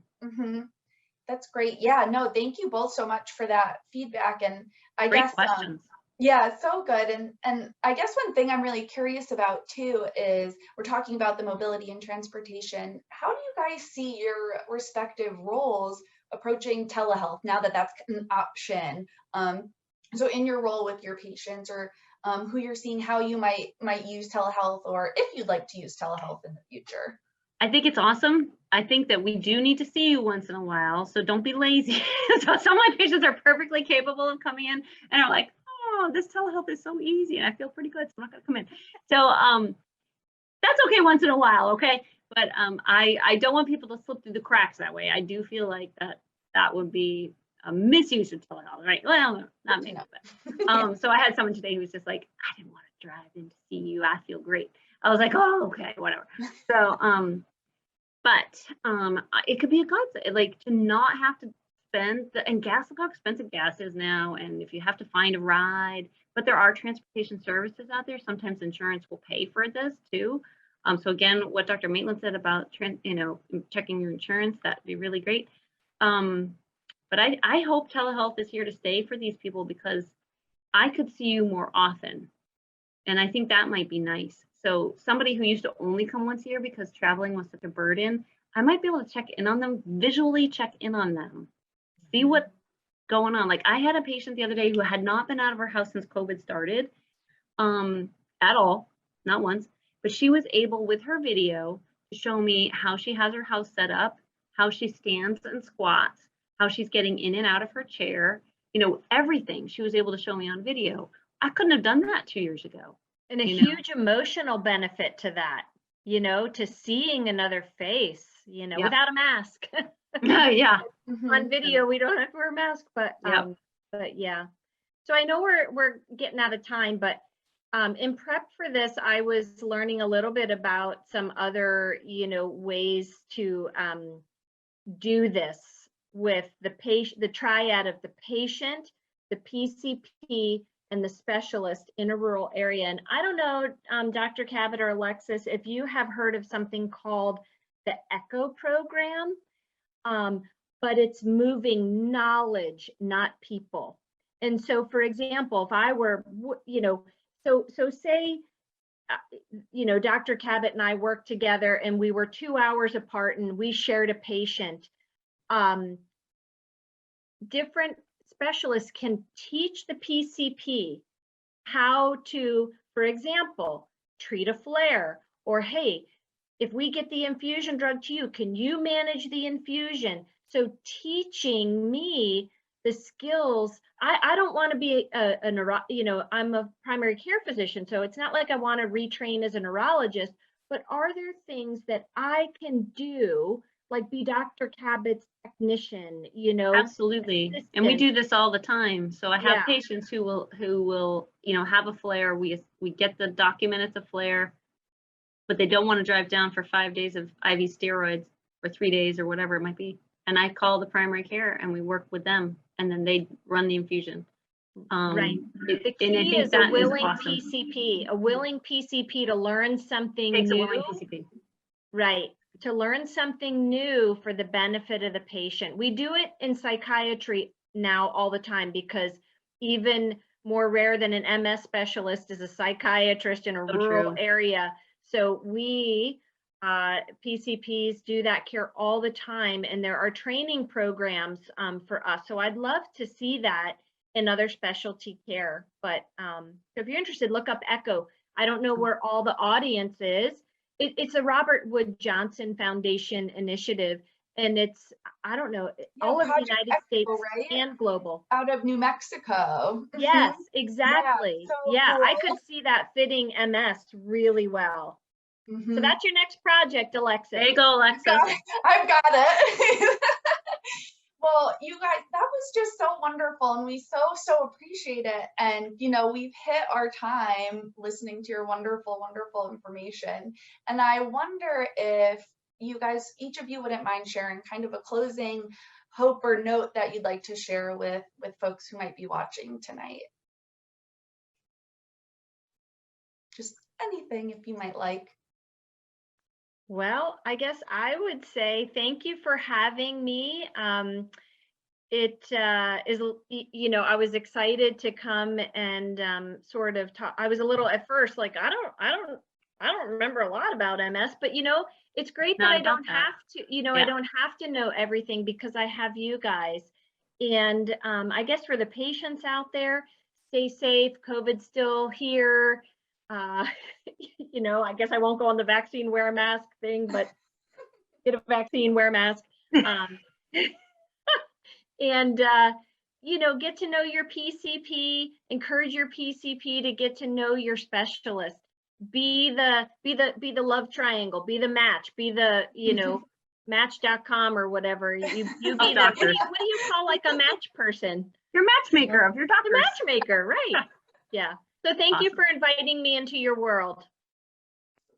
That's great. Yeah, no, thank you both so much for that feedback. And I Great guess questions. yeah, so good. And I guess one thing I'm really curious about too is we're talking about the mobility and transportation. How do you guys see your respective roles approaching telehealth now that that's an option? So in your role with your patients, or who you're seeing, how you might use telehealth, or if you'd like to use telehealth in the future. I think it's awesome. I think that we do need to see you once in a while, so don't be lazy. So some of my patients are perfectly capable of coming in and are like, oh, this telehealth is so easy and I feel pretty good, so I'm not gonna come in. So that's okay once in a while, okay? But I don't want people to slip through the cracks that way. I do feel like that would be a misuse of telehealth, right? Well, not maybe, but so I had someone today who was just like, I didn't want to drive in to see you. I feel great. I was like, oh, okay, whatever. So but it could be a godsend, like, to not have to spend and gas, look how expensive gas is now, and if you have to find a ride. But there are transportation services out there. Sometimes insurance will pay for this too. So again, what Dr. Maitland said about checking your insurance, that'd be really great. But I hope telehealth is here to stay for these people, because I could see you more often, and I think that might be nice. So somebody who used to only come once a year because traveling was such a burden, I might be able to check in on them, visually check in on them, see what's going on. Like, I had a patient the other day who had not been out of her house since COVID started at all, not once, but she was able with her video to show me how she has her house set up, how she stands and squats, how she's getting in and out of her chair, everything she was able to show me on video. I couldn't have done that 2 years ago. And a huge emotional benefit to that, to seeing another face, without a mask. Yeah. On video, we don't have to wear a mask, but yeah. So I know we're getting out of time, but in prep for this, I was learning a little bit about some other, ways to do this with the patient, the triad of the patient, the PCP, and the specialist in a rural area. And I don't know, Dr. Cabot or Alexis, if you have heard of something called the ECHO program, but it's moving knowledge, not people. And so, for example, if I were, so say, Dr. Cabot and I worked together and we were 2 hours apart and we shared a patient. Different specialists can teach the PCP how to, for example, treat a flare, or, hey, if we get the infusion drug to you, can you manage the infusion? So teaching me the skills. I don't want to be I'm a primary care physician, so it's not like I want to retrain as a neurologist, but are there things that I can do, like be Dr. Cabot's technician, Absolutely. Assistant. And we do this all the time. So I have patients who will, have a flare. We get the document, it's a flare, but they don't want to drive down for 5 days of IV steroids, or 3 days, or whatever it might be. And I call the primary care and we work with them, and then they run the infusion. Right. The and I key think is a that is willing awesome. PCP, a willing PCP to learn something Takes a new. willing PCP. Right. To learn something new for the benefit of the patient. We do it in psychiatry now all the time, because even more rare than an MS specialist is a psychiatrist in a So rural true. area. So we PCPs do that care all the time, and there are training programs for us. So I'd love to see that in other specialty care. But so if you're interested, look up ECHO. I don't know where all the audience is. It's a Robert Wood Johnson Foundation initiative, and it's, I don't know, all over the Project United Echo, States right? and global. Out of New Mexico. Yes, exactly. so Yeah, I cool. could see that fitting MS really well. So that's your next project, Alexis. There you go, Alexis. I've got it. Well, you guys, that was just so wonderful, and we so appreciate it. And we've hit our time listening to your wonderful information. And I wonder if you guys, each of you, wouldn't mind sharing kind of a closing hope or note that you'd like to share with folks who might be watching tonight. Just anything, if you might like. Well, I guess I would say thank you for having me. It is, I was excited to come and sort of talk. I was a little at first like, I don't remember a lot about MS, but it's great that I don't have to, I don't have to know everything, because I have you guys. And I guess for the patients out there, stay safe. COVID's still here. I guess I won't go on the vaccine, wear a mask thing, but get a vaccine, wear a mask. And, get to know your PCP, encourage your PCP to get to know your specialist. Be the love triangle, be the match, be the, match.com or whatever. You be the, what do you call like a match person? Your matchmaker of your doctors. The matchmaker, right. Yeah. So thank you for inviting me into your world.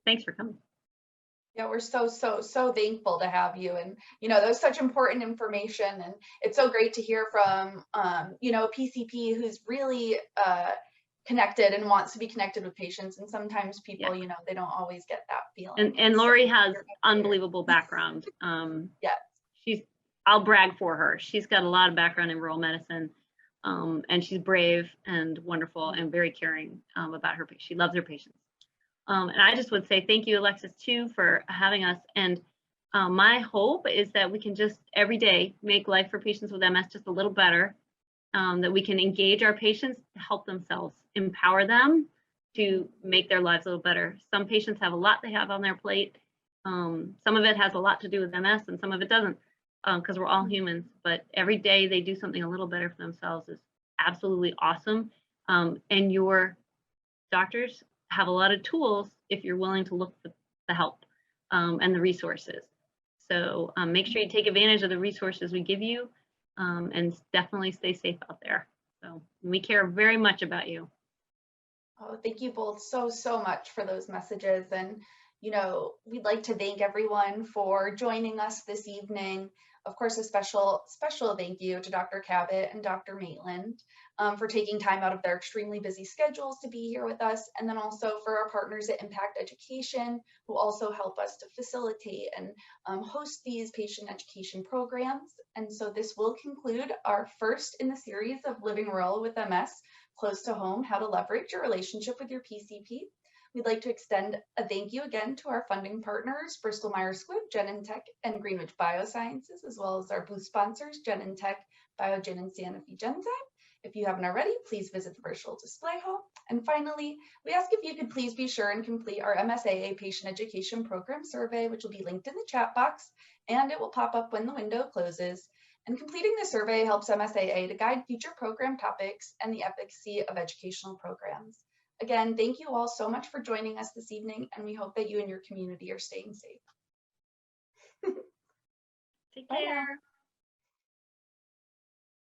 Thanks for coming. Yeah, we're so thankful to have you. And, that was such important information. And it's so great to hear from, a PCP who's really connected and wants to be connected with patients. And sometimes people, they don't always get that feeling. And Lauri has unbelievable background. Yeah. I'll brag for her. She's got a lot of background in rural medicine. And she's brave and wonderful and very caring about her. She loves her patients. And I just would say thank you, Alexis, too, for having us. And my hope is that we can just every day make life for patients with MS just a little better, that we can engage our patients to help themselves, empower them to make their lives a little better. Some patients have a lot they have on their plate. Some of it has a lot to do with MS and some of it doesn't, because we're all humans. But every day they do something a little better for themselves is absolutely awesome. And your doctors have a lot of tools if you're willing to look for the help and the resources. So make sure you take advantage of the resources we give you, and definitely stay safe out there. So we care very much about you. Oh, thank you both so much for those messages. And, we'd like to thank everyone for joining us this evening. Of course, a special thank you to Dr. Cabot and Dr. Maitland for taking time out of their extremely busy schedules to be here with us. And then also for our partners at Impact Education, who also help us to facilitate and host these patient education programs. And so this will conclude our first in the series of Living Rural with MS, Close to Home, How to Leverage Your Relationship with Your PCP. We'd like to extend a thank you again to our funding partners, Bristol Myers Squibb, Genentech, and Greenwich Biosciences, as well as our booth sponsors, Genentech, Biogen, and Sanofi Genzyme. If you haven't already, please visit the virtual display hall. And finally, we ask if you could please be sure and complete our MSAA Patient Education Program survey, which will be linked in the chat box, and it will pop up when the window closes. And completing the survey helps MSAA to guide future program topics and the efficacy of educational programs. Again, thank you all so much for joining us this evening, and we hope that you and your community are staying safe. Take care.